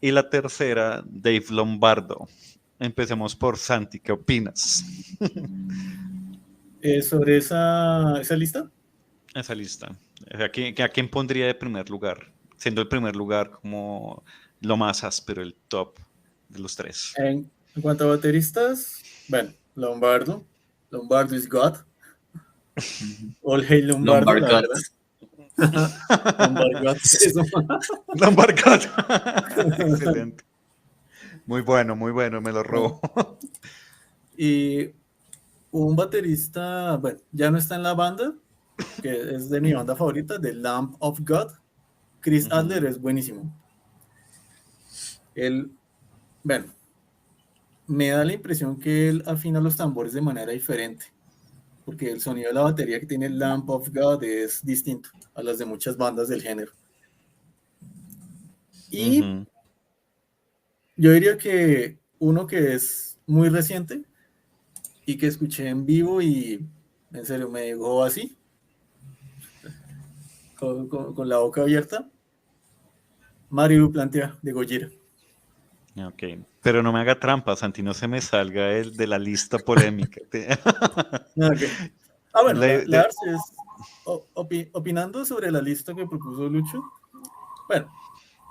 Y la tercera, Dave Lombardo. Empecemos por Santi, ¿qué opinas? Sobre esa lista, Esa lista. ¿A quién pondría de primer lugar? Siendo el primer lugar como lo más áspero, el top de los 3. en cuanto a bateristas, bueno, Lombardo is God, All Hail Lombardo, Lombard la God. verdad. Lombardo God, eso. Lombardo. Excelente. Muy bueno, me lo robo. Y un baterista, bueno, ya no está en la banda, que es de mi banda favorita, The Lamb of God. Chris Ujú, Adler es buenísimo. Él, bueno, me da la impresión que él afina los tambores de manera diferente, porque el sonido de la batería que tiene Lamb of God es distinto a las de muchas bandas del género. Y ujú, yo diría que uno que es muy reciente y que escuché en vivo y en serio, me dejó así, con la boca abierta. Mario plantea de Gojira. Ok, pero no me haga trampa, Santi, no se me salga el de la lista polémica. Ah, okay. Bueno, La- la de- Arce es opinando sobre la lista que propuso Lucho. Bueno,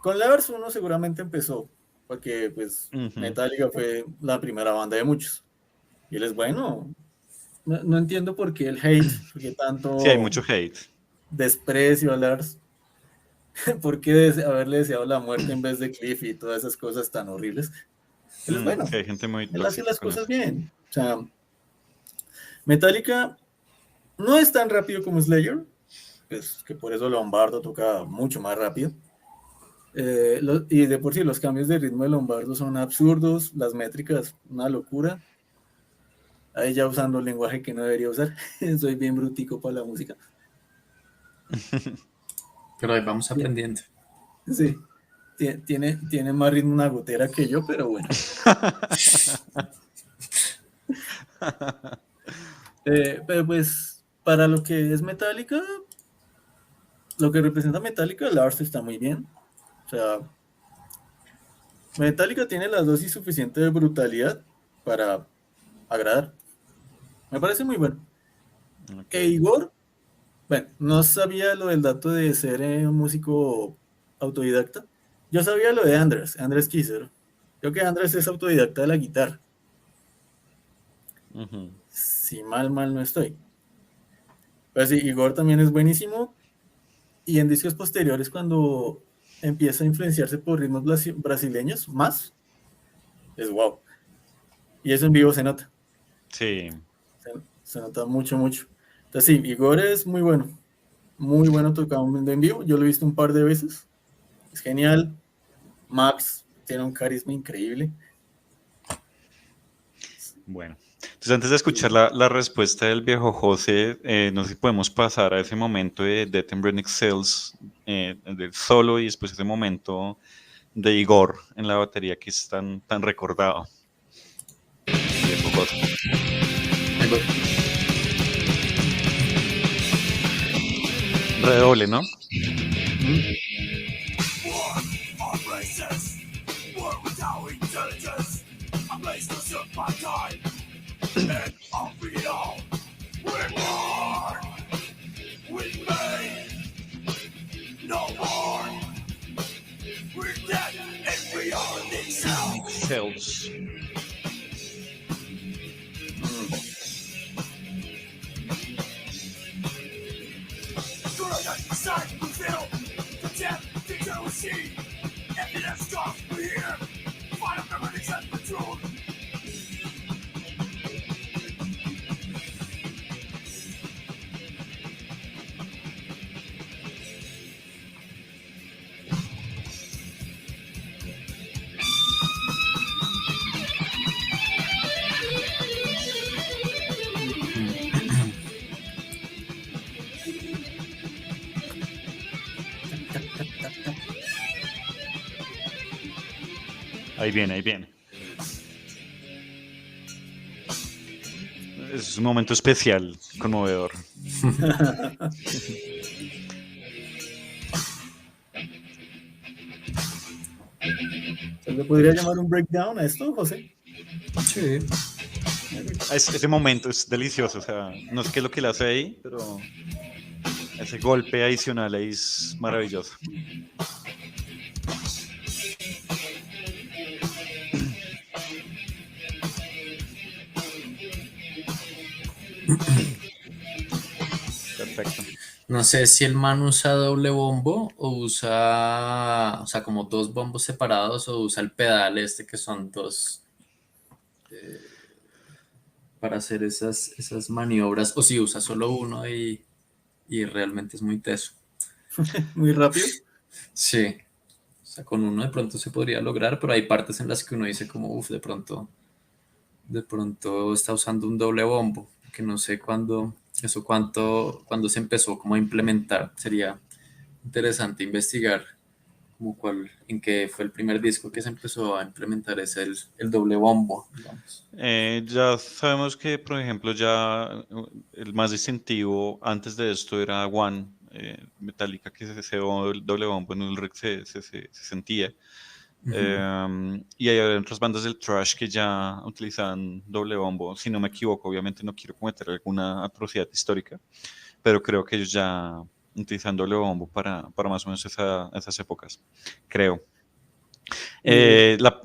con Lars uno seguramente empezó, porque pues Ujú. Metallica fue la primera banda de muchos. Y él es bueno. No entiendo por qué el hate, por qué Sí, hay tanto mucho hate. desprecio a Lars, por qué haberle deseado la muerte en vez de Cliff y todas esas cosas tan horribles. Él es bueno, Sí, hay gente muy él hace tóxica las con cosas eso. bien. O sea, Metallica no es tan rápido como Slayer, pues que por eso Lombardo toca mucho más rápido. Y de por sí los cambios de ritmo de Lombardo son absurdos, las métricas, una locura. Ahí ya usando el lenguaje que no debería usar. Soy bien brutico para la música. Pero ahí vamos aprendiendo. Sí, tiene más ritmo una gotera que yo, pero bueno. Pero pues para lo que es Metallica, lo que representa Metallica, Lars está muy bien. O sea, Metallica tiene la dosis suficiente de brutalidad para agradar. Me parece muy bueno. Ok. E Igor, bueno, no sabía lo del dato de ser un músico autodidacta. Yo sabía lo de Andrés Kisser. Creo que Andrés es autodidacta de la guitarra. Ujú. Si mal no estoy. Pero sí, Igor también es buenísimo. Y en discos posteriores, cuando empieza a influenciarse por ritmos brasileños, más, es wow. Y eso en vivo se nota. Sí. Se, se nota mucho, mucho. Entonces sí, Igor es muy bueno. Muy bueno tocando en vivo. Yo lo he visto un par de veces. Es genial. Max tiene un carisma increíble. Bueno, entonces antes de escuchar la respuesta del viejo José, no sé si podemos pasar a ese momento de Death and Breath Cells, del solo y después ese momento de Igor en la batería que es tan recordado. Viejo José. Ahí voy. Redoble, ¿no? Mm. Cells. Ahí viene, ahí viene. Es un momento especial, conmovedor. ¿Se le podría llamar un breakdown a esto, José? Sí. Ese momento es delicioso, o sea, no sé qué es lo que le hace ahí, pero ese golpe adicional ahí es maravilloso. Perfecto. No sé si el man usa doble bombo o usa, o sea, como dos bombos separados o usa el pedal este que son dos para hacer esas maniobras o si usa solo uno y realmente es muy teso. Muy rápido. Sí, o sea, con uno de pronto se podría lograr, pero hay partes en las que uno dice como, uff, de pronto está usando un doble bombo, que no sé cuándo se empezó como a implementar. Sería interesante investigar como cuál, en qué fue el primer disco que se empezó a implementar es el doble bombo, digamos. Ya sabemos que, por ejemplo, ya el más distintivo antes de esto era One, Metallica, que ese doble bombo en Ulrich se sentía. Ujú. Y hay otras bandas del thrash que ya utilizaban doble bombo. Si no me equivoco, obviamente no quiero cometer alguna atrocidad histórica, pero creo que ellos ya utilizan doble bombo para más o menos esas épocas, creo. Y Eh, la-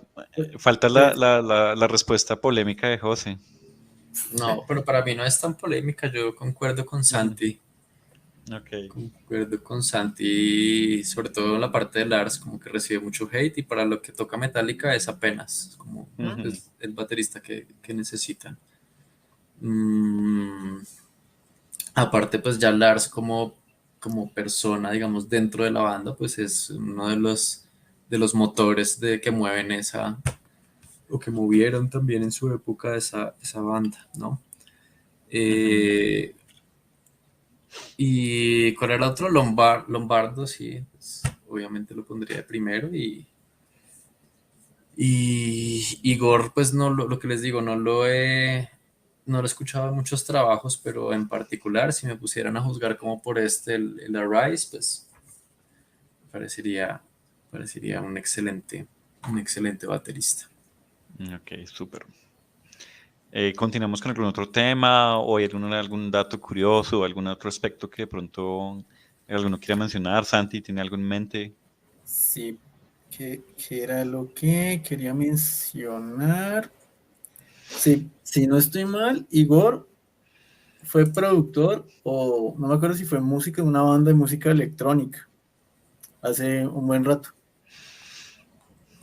falta pues, la respuesta polémica de José. No, pero para mí no es tan polémica, yo concuerdo con Ujú. Santi. Ok. Concuerdo con Santi, sobre todo en la parte de Lars, como que recibe mucho hate y para lo que toca Metallica es apenas como Ujú. pues, el baterista que necesitan. Mm, aparte, pues ya Lars como persona, digamos, dentro de la banda, pues es uno de los motores que mueven o que movieron también en su época esa banda, ¿no? Ujú. Eh, ¿Y cuál era otro? Lombardo, sí, pues, obviamente lo pondría de primero. Y Igor, pues no, lo que les digo, no lo he escuchado en muchos trabajos, pero en particular, si me pusieran a juzgar como por el Arise, pues parecería, parecería un excelente baterista. Ok, súper. Continuamos con algún otro tema o hay algún dato curioso o algún otro aspecto que de pronto alguno quiera mencionar. Santi, ¿tiene algo en mente? sí, ¿qué era lo que quería mencionar? Sí, si no estoy mal, Igor fue productor o no me acuerdo si fue música de una banda de música electrónica hace un buen rato.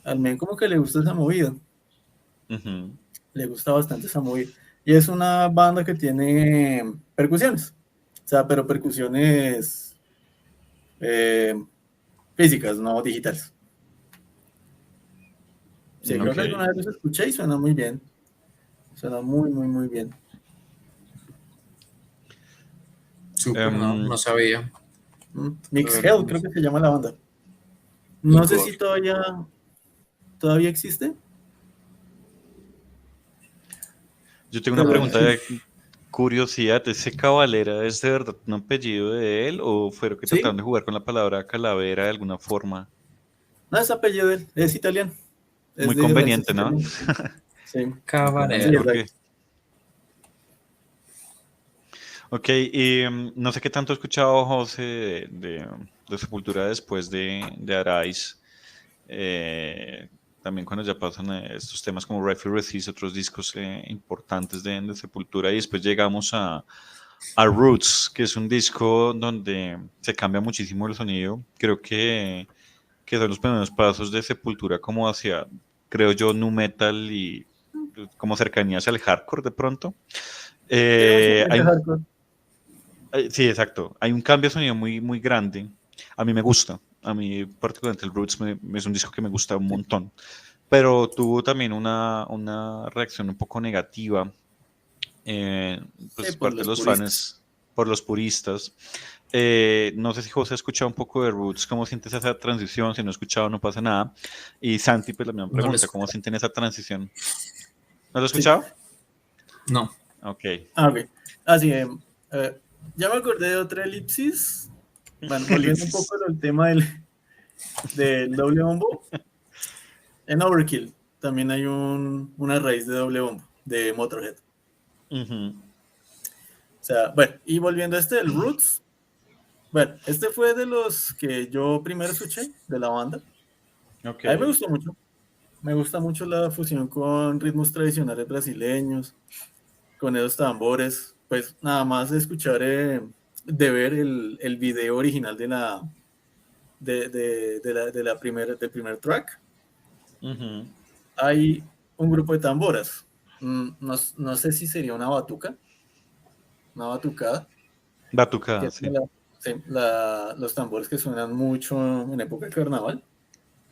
Al menos como que le gusta esa movida, Ujú. le gusta bastante esa movida. Y es una banda que tiene percusiones, o sea, pero percusiones eh, físicas, no digitales. Sí, creo Ok. que alguna vez los escuché y suena muy bien, suena muy, muy, muy bien. Súper, ¿no? Em, No sabía. La Mix verdad, Hell no creo que sé. se llama la banda. No sé Igor. si todavía existe. yo tengo una Pero pregunta de curiosidad. ¿Ese Cavalera es de verdad un apellido de él o fueron que trataron sí, de jugar con la palabra calavera de alguna forma? no es apellido de él, es italiano, es Muy de raíces conveniente, ¿no? italianas. Sí, Muy sí, conveniente Cabarero. porque... exacto. Ok, y no sé qué tanto he escuchado, José, de Sepultura después de Arise. También cuando ya pasan estos temas como Refugees, otros discos importantes de Sepultura, y después llegamos a Roots, que es un disco donde se cambia muchísimo el sonido. Creo que son los primeros pasos de Sepultura como hacia, creo yo, nu metal y como cercanía hacia el hardcore de pronto. Tiene mucha Hay influencia un hardcore. Sí, exacto. Hay un cambio de sonido muy, muy grande. A mí me gusta. A mí, particularmente, el Roots es un disco que me gusta un Sí, montón. Pero tuvo también una reacción un poco negativa, eh, sí, pues por parte de los los puristas. fans, por los puristas. No sé si José ha escuchado un poco de Roots, cómo sientes esa transición. Si no ha escuchado, no pasa nada. Y Santi, pues la misma No lo pregunta, ¿cómo escucho. sienten esa transición? ¿No lo has Sí. escuchado? No. Ok. Ah, ok. Así, ya me acordé de otra elipsis. Bueno, volviendo un Elipsis. poco al tema del doble bombo. En Overkill también hay una raíz de doble bombo de Motorhead. Ujú. O sea, bueno, y volviendo a este del Roots, bueno, este fue de los que yo primero escuché de la banda. Ok. A mí me gustó mucho. Me gusta mucho la fusión con ritmos tradicionales brasileños, con esos tambores. Pues nada más de escuchar, de ver el video original del primer track, Ujú. hay un grupo de tamboras. No sé si sería una batucada, que Batucada, es sí. sí, los tambores que suenan mucho en época de carnaval,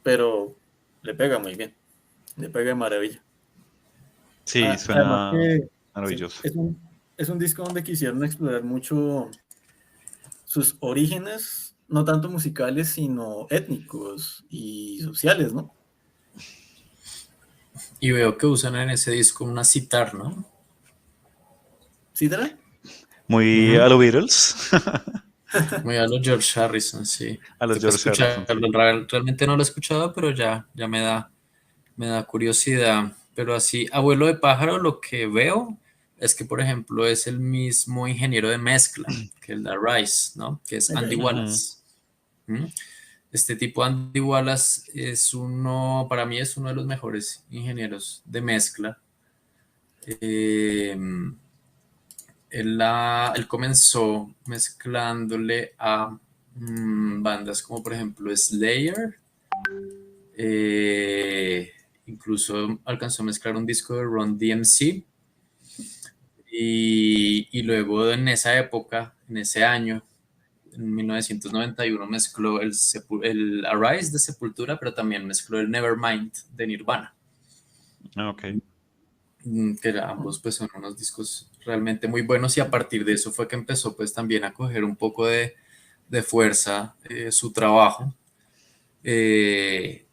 pero le pega muy bien, le pega de maravilla. Sí, Además suena que sí, maravilloso. es un disco donde quisieron explorar mucho sus orígenes no tanto musicales, sino étnicos y sociales, ¿no? Y veo que usan en ese disco una sitar, ¿no? ¿Sí, Dara? Muy Ujú. a los Beatles, Muy a los George Harrison, sí. a los Toca George Harrison, sí. escucharlo. Realmente no lo he escuchado, pero ya me da curiosidad. Pero así, Abuelo de Pájaro, lo que veo es que, por ejemplo, es el mismo ingeniero de mezcla que el de Rice, ¿no? Que es Andy Ok. Ujú. Wallace. ¿Mm? Este tipo Andy Wallace es uno, para mí es uno de los mejores ingenieros de mezcla. Eh, él comenzó mezclándole a bandas como por ejemplo Slayer, eh, incluso alcanzó a mezclar un disco de Run DMC y luego en esa época, en ese año, en 1991 mezcló el Arise de Sepultura, pero también mezcló el Nevermind de Nirvana. Ah, ok. Que ambos pues son unos discos realmente muy buenos y a partir de eso fue que empezó pues también a coger un poco de fuerza su trabajo eh,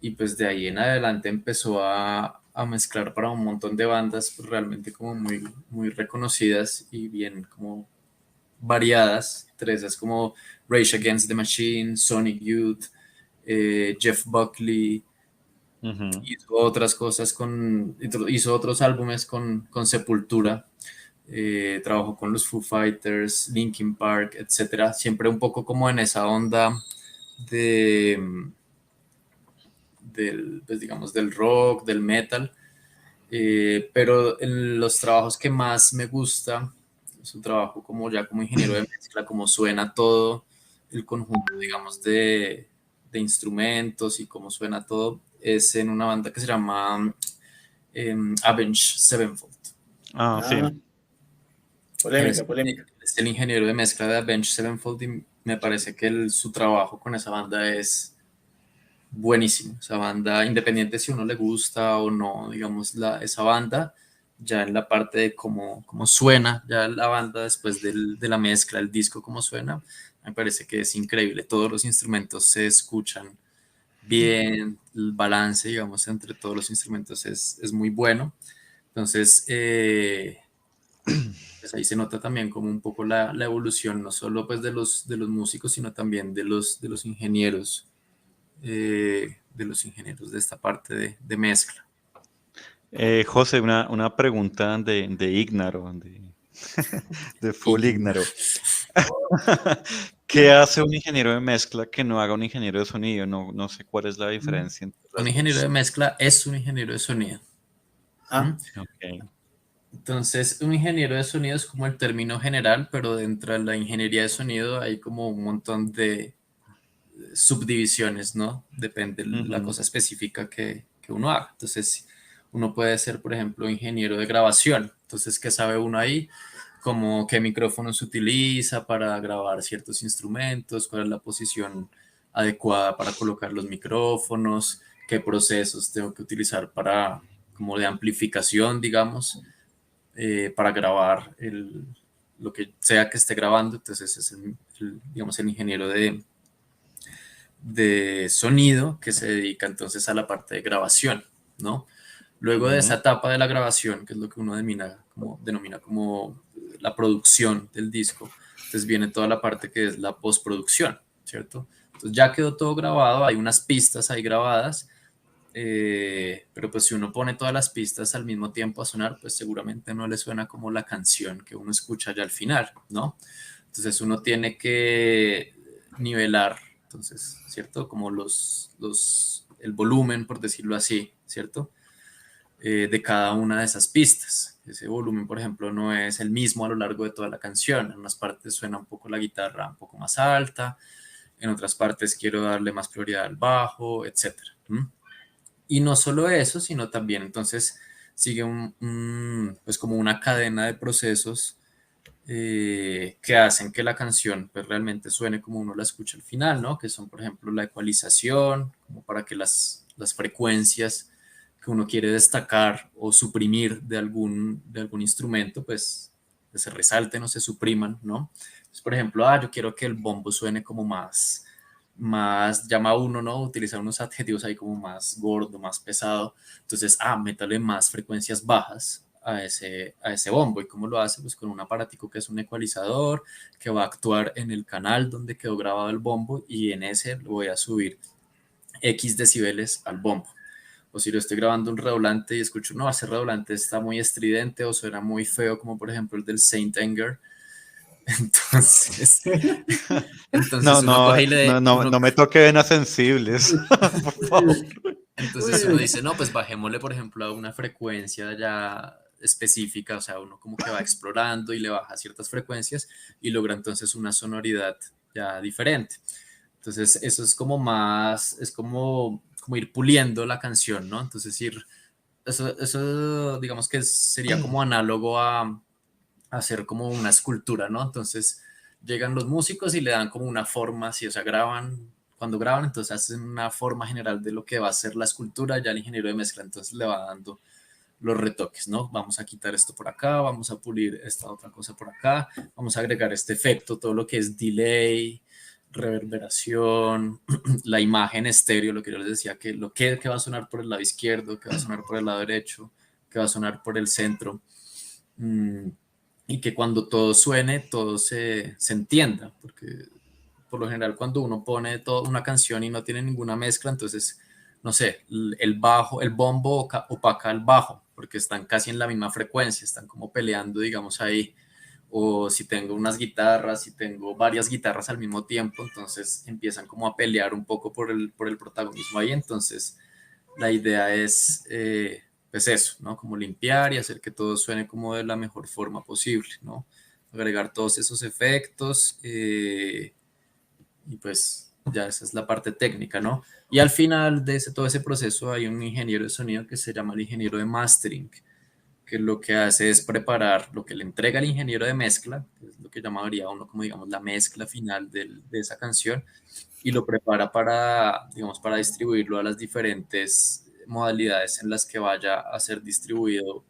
y pues de ahí en adelante empezó a mezclar para un montón de bandas pues, realmente como muy reconocidas y bien como variadas, entre esas como Rage Against the Machine, Sonic Youth, Jeff Buckley, Ujú. hizo otras cosas hizo otros álbumes con Sepultura, trabajó con los Foo Fighters, Linkin Park, etcétera, siempre un poco como en esa onda de, pues digamos, del rock, del metal, pero en los trabajos que más me gusta, su trabajo como ya como ingeniero de mezcla, como suena todo, el conjunto, digamos, de instrumentos y cómo suena todo, es en una banda que se llama Avenged Sevenfold. Ah, sí. Ah, Él polémica, polémica. es el ingeniero de mezcla de Avenged Sevenfold y me parece que su trabajo con esa banda es buenísimo. Esa banda, independiente si uno le gusta o no, digamos, esa banda, ya en la parte de cómo suena, ya la banda después de la mezcla, el disco, cómo suena, me parece que es increíble. Todos los instrumentos se escuchan bien, el balance, digamos, entre todos los instrumentos es muy bueno. Entonces, pues ahí se nota también como un poco la evolución, no solo pues de los músicos, sino también de los ingenieros de esta parte de mezcla. José, una pregunta de Ignaro, de full Igna. Ignaro. ¿Qué hace un ingeniero de mezcla que no haga un ingeniero de sonido? No, no sé cuál es la diferencia entre Un las ingeniero dos. de mezcla es un ingeniero de sonido. Ah, ¿Mm? Ok. Entonces, un ingeniero de sonido es como el término general, pero dentro de la ingeniería de sonido hay como un montón de subdivisiones, ¿no? Depende de la Ujú. cosa específica que uno haga. Entonces, uno puede ser, por ejemplo, ingeniero de grabación. Entonces, ¿qué sabe uno ahí? Como qué micrófono se utiliza para grabar ciertos instrumentos, cuál es la posición adecuada para colocar los micrófonos, qué procesos tengo que utilizar para, como de amplificación, digamos, para grabar lo que sea que esté grabando. Entonces, ese es digamos, el ingeniero de sonido que se dedica entonces a la parte de grabación, ¿no? Luego de esa Ujú. etapa de la grabación, que es lo que uno denomina como la producción del disco, entonces viene toda la parte que es la postproducción, ¿cierto? Entonces ya quedó todo grabado, hay unas pistas ahí grabadas, pero pues si uno pone todas las pistas al mismo tiempo a sonar, pues seguramente no le suena como la canción que uno escucha ya al final, ¿no? Entonces uno tiene que nivelar, entonces, ¿cierto? Como el volumen, por decirlo así, ¿cierto? De cada una de esas pistas. Ese volumen, por ejemplo, no es el mismo a lo largo de toda la canción. En unas partes suena un poco la guitarra un poco más alta, en otras partes quiero darle más prioridad al bajo, etcétera. Y no solo eso, sino también entonces sigue pues como una cadena de procesos que hacen que la canción pues realmente suene como uno la escucha al final, ¿no? Que son, por ejemplo, la ecualización, como para que las frecuencias que uno quiere destacar o suprimir de algún instrumento, pues se resalten o se supriman, ¿no? Entonces, por ejemplo, yo quiero que el bombo suene como más llama uno, ¿no? Utilizar unos adjetivos ahí como más gordo, más pesado. Entonces, métale más frecuencias bajas a ese bombo. ¿Y cómo lo hace? Pues con un aparatico que es un ecualizador, que va a actuar en el canal donde quedó grabado el bombo y en ese lo voy a subir X decibeles al bombo. O si lo estoy grabando un redoblante y escucho, no, ese redoblante está muy estridente o suena muy feo, como por ejemplo el del Saint Anger. Entonces, No, entonces uno no, coge y no, no, no me toque venas sensibles, por favor. entonces uno dice, no, pues bajémosle, por ejemplo, a una frecuencia ya específica, o sea, uno como que va explorando y le baja ciertas frecuencias y logra entonces una sonoridad ya diferente. Entonces, eso es como más, es como ir puliendo la canción, ¿no? Entonces, eso digamos que sería como análogo a hacer como una escultura, ¿no? Entonces, llegan los músicos y le dan como una forma, así, o sea, cuando graban, entonces hacen una forma general de lo que va a ser la escultura, ya el ingeniero de mezcla entonces le va dando los retoques, ¿no? Vamos a quitar esto por acá, vamos a pulir esta otra cosa por acá, vamos a agregar este efecto, todo lo que es delay, reverberación, la imagen estéreo, lo que yo les decía, que va a sonar por el lado izquierdo, que va a sonar por el lado derecho, que va a sonar por el centro, y que cuando todo suene, todo se entienda, porque por lo general cuando uno pone toda una canción y no tiene ninguna mezcla, entonces, no sé, el bajo, el bombo opaca al bajo, porque están casi en la misma frecuencia, están como peleando, digamos, ahí. O si tengo unas guitarras, si tengo varias guitarras al mismo tiempo, entonces empiezan como a pelear un poco por el protagonismo ahí. Entonces, la idea es, pues eso, ¿no? Como limpiar y hacer que todo suene como de la mejor forma posible, ¿no? Agregar todos esos efectos, y pues ya esa es la parte técnica, ¿no? Y al final de todo ese proceso hay un ingeniero de sonido que se llama el ingeniero de mastering, que lo que hace es preparar lo que le entrega el ingeniero de mezcla, que es lo que llamaría uno como digamos la mezcla final de esa canción, y lo prepara para, digamos, para distribuirlo a las diferentes modalidades en las que vaya a ser distribuido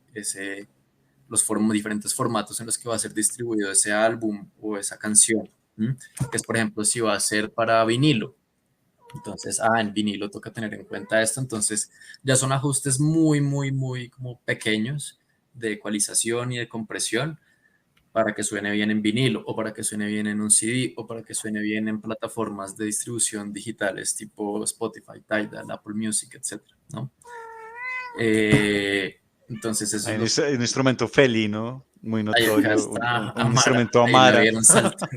diferentes formatos en los que va a ser distribuido ese álbum o esa canción. ¿M? Que es, por ejemplo, si va a ser para vinilo. Entonces, en vinilo toca tener en cuenta esto. Entonces, ya son ajustes muy, muy, muy como pequeños de ecualización y de compresión para que suene bien en vinilo o para que suene bien en un CD o para que suene bien en plataformas de distribución digitales tipo Spotify, Tidal, Apple Music, etcétera, ¿no? Entonces, eso Hay es un, lo que... un instrumento felino, muy Ahí acá notorio, está un Amara, instrumento ahí la Amara. vieron saltar.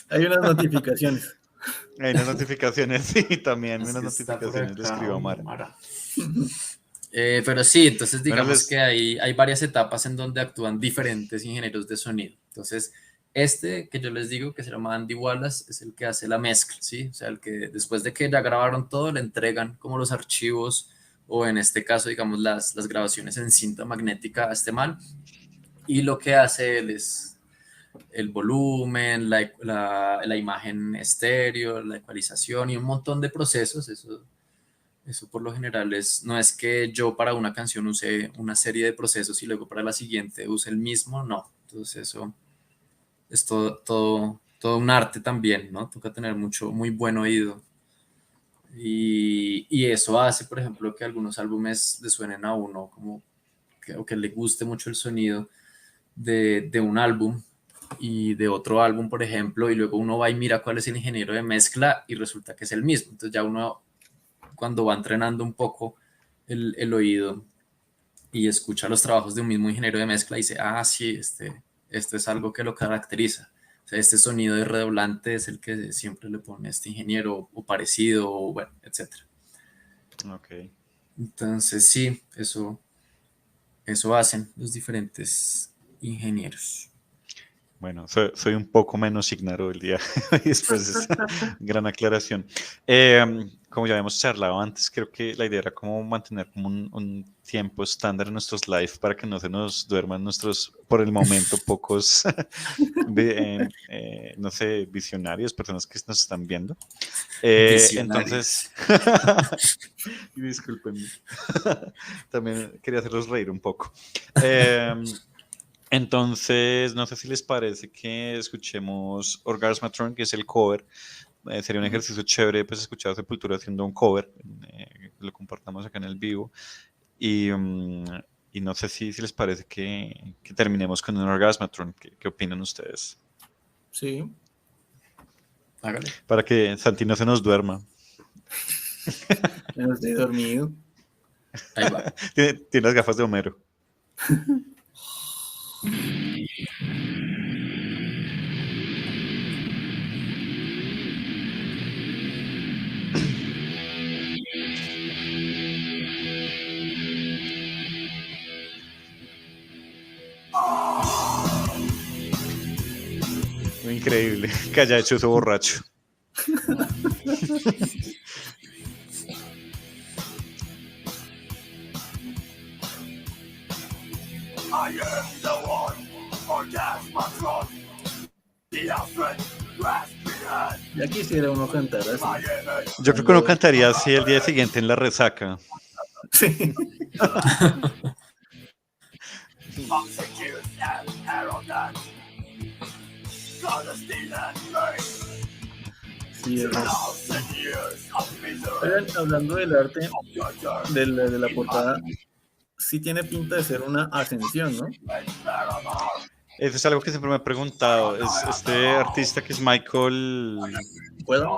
Hay unas notificaciones. Hay unas notificaciones, sí, también Es unas que está por notificaciones le acá, escribo a hola Amara. Amara. Pero sí, entonces Bueno, digamos que hay varias etapas en donde actúan diferentes ingenieros de sonido. Entonces, este que yo les digo, que se llama Andy Wallace, es el que hace la mezcla, ¿sí? O sea, el que después de que ya grabaron todo, le entregan como los archivos o en este caso, digamos, las grabaciones en cinta magnética a este man. Y lo que hace él es el volumen, la imagen estéreo, la ecualización y un montón de procesos. Eso por lo general no es que yo para una canción use una serie de procesos y luego para la siguiente use el mismo, no. Entonces eso es todo un arte también, ¿no? Toca tener muy buen oído. Y eso hace, por ejemplo, que algunos álbumes le suenen a uno como o que le guste mucho el sonido de un álbum y de otro álbum, por ejemplo, y luego uno va y mira cuál es el ingeniero de mezcla y resulta que es el mismo. Entonces ya uno cuando va entrenando un poco el oído y escucha los trabajos de un mismo ingeniero de mezcla, dice, sí, este es algo que lo caracteriza. O sea, este sonido de redoblante es el que siempre le pone este ingeniero o parecido, o bueno, etcétera. Ok. Entonces, sí, eso hacen los diferentes ingenieros. Bueno, soy un poco menos ignaro el día y después de esa gran aclaración. Como ya habíamos charlado antes, creo que la idea era como mantener como un tiempo estándar en nuestros live para que no se nos duerman nuestros, por el momento, pocos, no sé, visionarios, personas que nos están viendo. Entonces, y discúlpenme, también quería hacerlos reír un poco. Entonces, no sé si les parece que escuchemos Orgasmatron, que es el cover. Sería un ejercicio chévere, pues, escuchar a Sepultura haciendo un cover. Lo compartamos acá en el vivo. Y, y no sé si les parece que terminemos con un Orgasmatron. ¿Qué opinan ustedes? Sí. Hágale. Para que Santi no se nos duerma. No estoy dormido. Ahí va. Tiene las gafas de Homero. Muy increíble que haya hecho eso borracho. Ya quisiera uno cantar así. Yo creo que uno cantaría así el día siguiente en la resaca. Sí. Sí, oigan, hablando del arte de la portada, sí tiene pinta de ser una ascensión, ¿no? Eso es algo que siempre me he preguntado. Es este artista que es Michael ¿Puedo?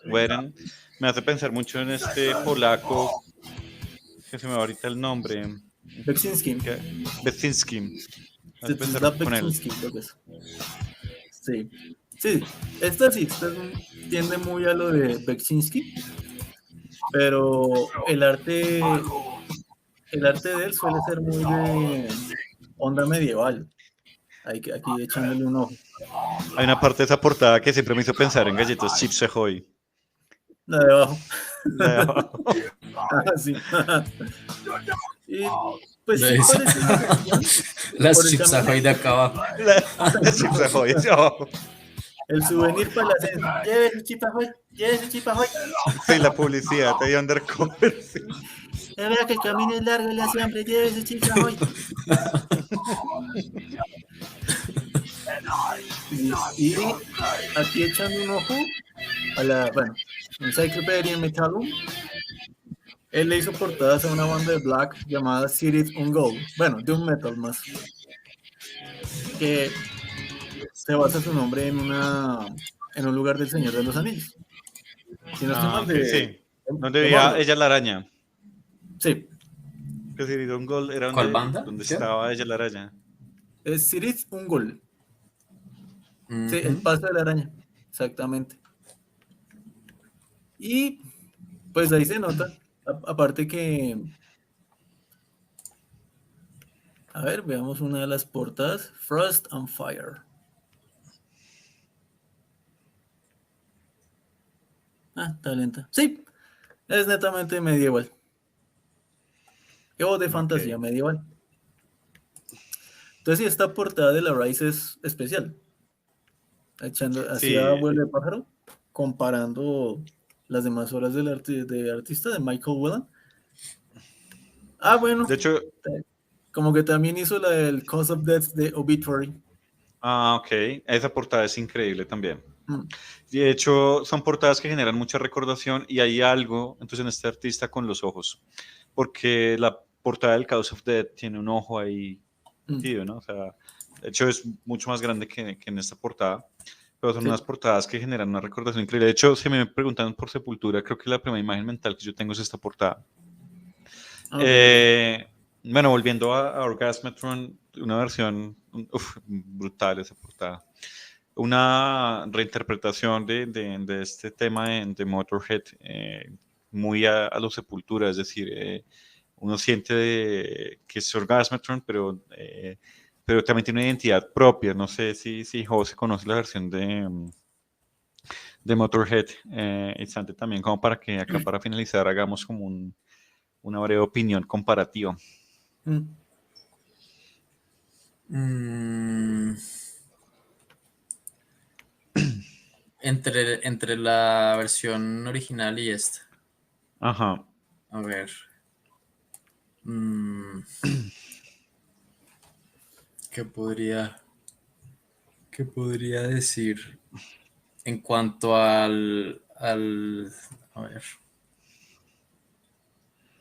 Weren. Me hace pensar mucho en este polaco que se me va ahorita el nombre. Beksinski. Bezinski. Me hace pensar Zdzislaw con él. Beksinski, creo que es. Sí. Sí, esta tiende muy a lo de Beksinski, pero el arte de él suele ser muy de onda medieval. Aquí echándole un ojo. Hay una parte de esa portada que siempre me hizo pensar en galletas Chips Ahoy. La de abajo. La de abajo. Ah, sí. Y pues sí Eso. parece una ascensión Las por el chips camino. ahoy de acá abajo. La Chips Ahoy hacia abajo. El souvenir para la ascenso. Lleve su chipa hoy, lleve su chipa hoy. Sí, la publicidad de undercover. Sí. Ya vea que el camino es largo y la siempre lleve su chipa hoy. Y aquí echando un ojo a la, bueno, Encyclopedia Metallum. Él le hizo portadas a una banda de black llamada Cities on Gold. Bueno, de un metal más. Que se basa su nombre en un lugar del Señor de los Anillos. Si no estoy Ah, mal, ok, sí. ¿Dónde de vivía Mordor. ella la araña? Sí, Que si un gol era ¿Cuál banda? donde ¿Qué? estaba ella la araña. es Cities on Gold. Sí, el Ujú. paso de la araña. Exactamente. Y pues ahí se nota. Aparte que, a ver, veamos una de las portadas. Frost and Fire. Ah, está lenta. Sí, es netamente medieval. O de Ok. fantasía medieval. Entonces, sí, esta portada de la Rise es especial. Echando hacia Sí, vuelo de pájaro, comparando las demás obras de artista de Michael Whelan. Ah, bueno, de hecho, como que también hizo la del Cause of Death de Obituary. ok, esa portada es increíble también. Mm, De hecho, son portadas que generan mucha recordación y hay algo, entonces, en este artista con los ojos, porque la portada del Cause of Death tiene un ojo ahí mm, metido, ¿no? O sea, de hecho es mucho más grande que en esta portada, pero son unas sí. portadas que generan una recordación increíble. De hecho, si me preguntan por Sepultura, creo que la primera imagen mental que yo tengo es esta portada. Ok, ok. Eh, bueno, volviendo a Orgasmatron, una versión brutal esa portada. Una reinterpretación de este tema de Motorhead, muy a lo Sepultura, es decir, uno siente que es Orgasmatron, pero también tiene una identidad propia. No sé si José conoce la versión de Motorhead, instante también, como para que acá para finalizar hagamos como una breve opinión comparativa. Mm. Mm, entre la versión original y esta. Ajá. A ver. Mm, ¿Qué podría, qué podría decir en cuanto a ver,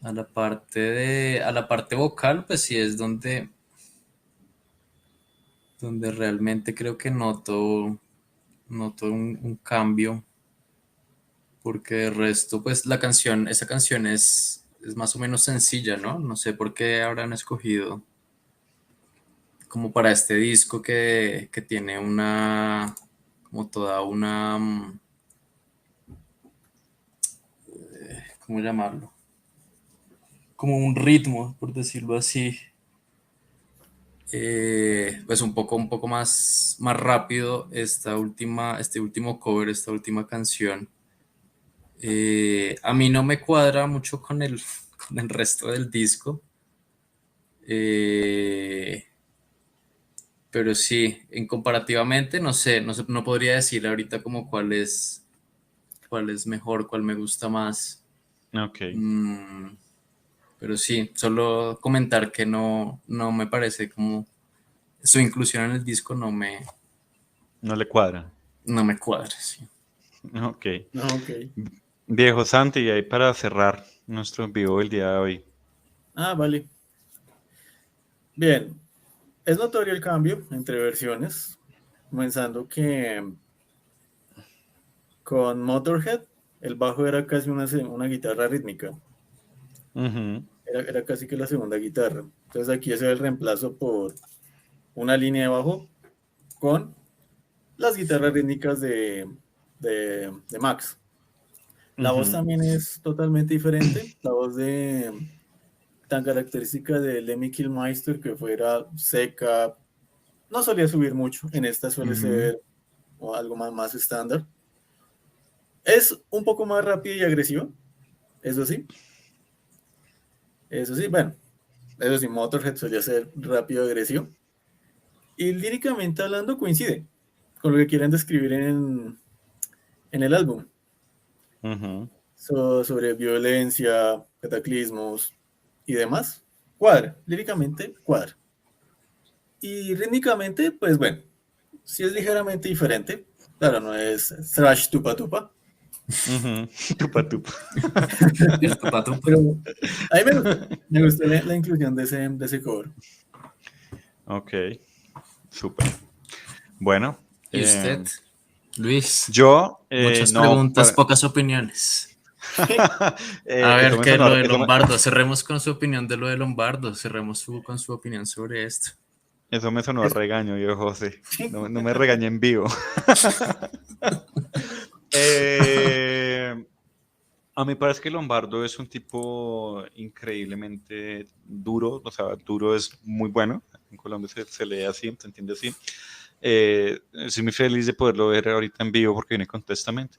a la parte vocal, pues sí es donde realmente creo que noto un cambio, porque de resto, pues esa canción es más o menos sencilla, ¿no? No sé por qué habrán escogido como para este disco que tiene como toda ¿cómo llamarlo? Como un ritmo, por decirlo así, pues un poco más rápido este último cover, esta última canción. A mí no me cuadra mucho con con el resto del disco, eh, pero sí, en comparativamente, no podría decir ahorita como cuál es mejor, cuál me gusta más. Ok, Mm, pero sí, solo comentar que no me parece como su inclusión en el disco no le cuadra. no me cuadra, sí. Ok. No, ok. Viejo Santi, y ahí para cerrar nuestro en vivo del día de hoy. Ah, vale. Bien. Es notorio el cambio entre versiones, comenzando que con Motorhead el bajo era casi una guitarra rítmica, Ujú, era casi que la segunda guitarra. Entonces aquí se ve el reemplazo por una línea de bajo con las guitarras rítmicas de Max. La voz ujú, también es totalmente diferente, la voz de tan característica de Lemmy Kilmister que fuera seca, no solía subir mucho, en esta suele Ujú. ser o algo más estándar. Es un poco más rápido y agresivo, eso sí. Eso sí, bueno, eso sí, Motorhead solía ser rápido y agresivo. Y líricamente hablando coincide con lo que quieren describir en el álbum. ujú. Sobre violencia, cataclismos y demás. Cuadra, líricamente cuadra. Y rítmicamente, pues bueno, sí es ligeramente diferente. Claro, no es thrash tupa tupa, Ujú. Tupa tupa. El tupa tupa. pero a mí me gustó la inclusión de ese cover. Ok, súper. Bueno, ¿Y usted, Luis? yo Muchas no preguntas, para. pocas opiniones. A Eso ver, me que lo sonó, de Lombardo, cerremos con su opinión de lo de Lombardo, con su opinión sobre esto. eso me sonó a Es- regaño, yo José. No, no me regañé en vivo. Eh, A mí parece que Lombardo es un tipo increíblemente duro, o sea, duro es muy bueno, en Colombia se lee así, se entiende así. Soy muy feliz de poderlo ver ahorita en vivo porque viene con Testament,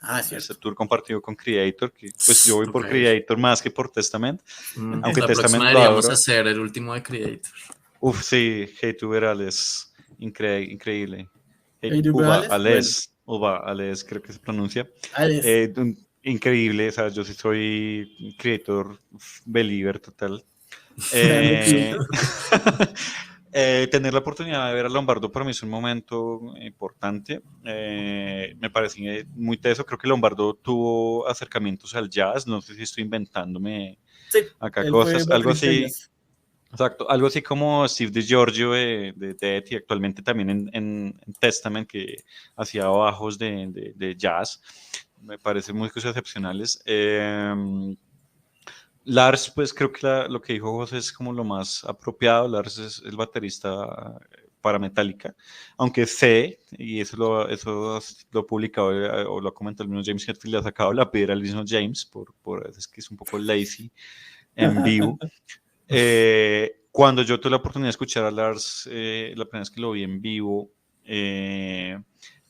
Ah, es este cierto. tour compartido con Creator, que pues yo voy Ok. por Creator más que por Testament, aunque La próxima Testament lo deberíamos adoro. hacer el último de Creator. Uf, sí, Hate to Veral es increíble. Hey, Alex, bueno, Uva Ales creo que se pronuncia. Alex, Increíble, o sea, yo sí soy creator believer total. grande Eh, creator. tener la oportunidad de ver a Lombardo para mí es un momento importante. Me parece muy teso. Creo que Lombardo tuvo acercamientos al jazz. No sé si estoy inventándome Sí, acá él fue cosas. Algo baterista de así. jazz. Exacto, algo así como Steve DiGiorgio de Dead y actualmente también en Testament que hacía bajos de jazz. Me parecen músicos excepcionales. Lars, pues creo que lo que dijo José es como lo más apropiado. Lars es el baterista para Metallica, aunque sé, y eso lo ha publicado o lo ha comentado el mismo James Hetfield, le ha sacado la piedra al mismo James por es que es un poco lazy en vivo. Cuando yo tuve la oportunidad de escuchar a Lars, la primera vez que lo vi en vivo, eh,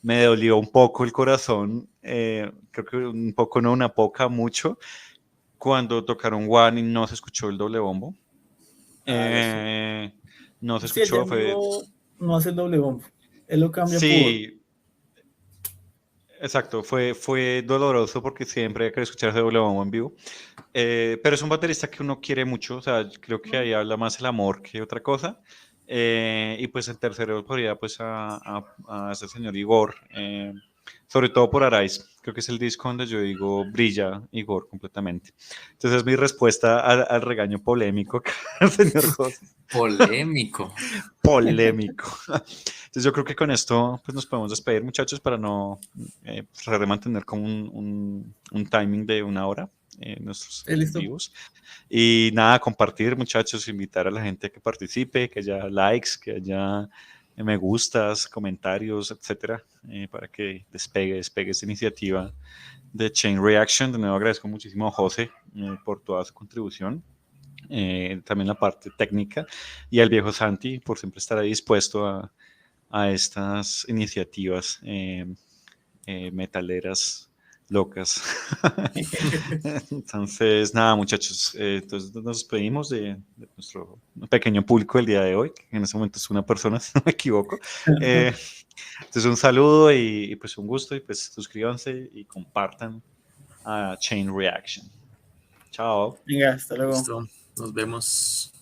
me dolió un poco el corazón, creo que un poco, no, una poca, mucho, cuando tocaron One y no se escuchó el doble bombo. Ah, lástima. Eh, no se Sí, él ya escuchó, en vivo no hace el doble bombo. Él lo cambia por. sí, exacto, fue doloroso porque siempre hay que escuchar ese doble bombo en vivo. Pero es un baterista que uno quiere mucho, o sea, creo que ahí habla más el amor que otra cosa. Y pues el tercero podría pues a ese señor Igor, sobre todo por Arise. Creo que es el disco donde yo digo brilla Igor completamente. Entonces es mi respuesta al regaño polémico que el señor José. Polémico. Polémico. Entonces yo creo que con esto pues nos podemos despedir, muchachos, para no tratar de mantener como un timing de 1 hora en nuestros Listo. vivos. Y nada, compartir, muchachos, invitar a la gente a que participe, que haya likes, que haya me gustas, comentarios, etcétera, para que despegue esta iniciativa de Chain Reaction. De nuevo agradezco muchísimo a José por toda su contribución. También la parte técnica, y al viejo Santi por siempre estar ahí dispuesto a estas iniciativas metaleras locas. Entonces, nada, muchachos, entonces nos despedimos de nuestro pequeño público del día de hoy, que en ese momento es una persona, si no me equivoco. Entonces, un saludo y pues un gusto, y pues suscríbanse y compartan a Chain Reaction. Chao. Venga, hasta luego. Listo, nos vemos.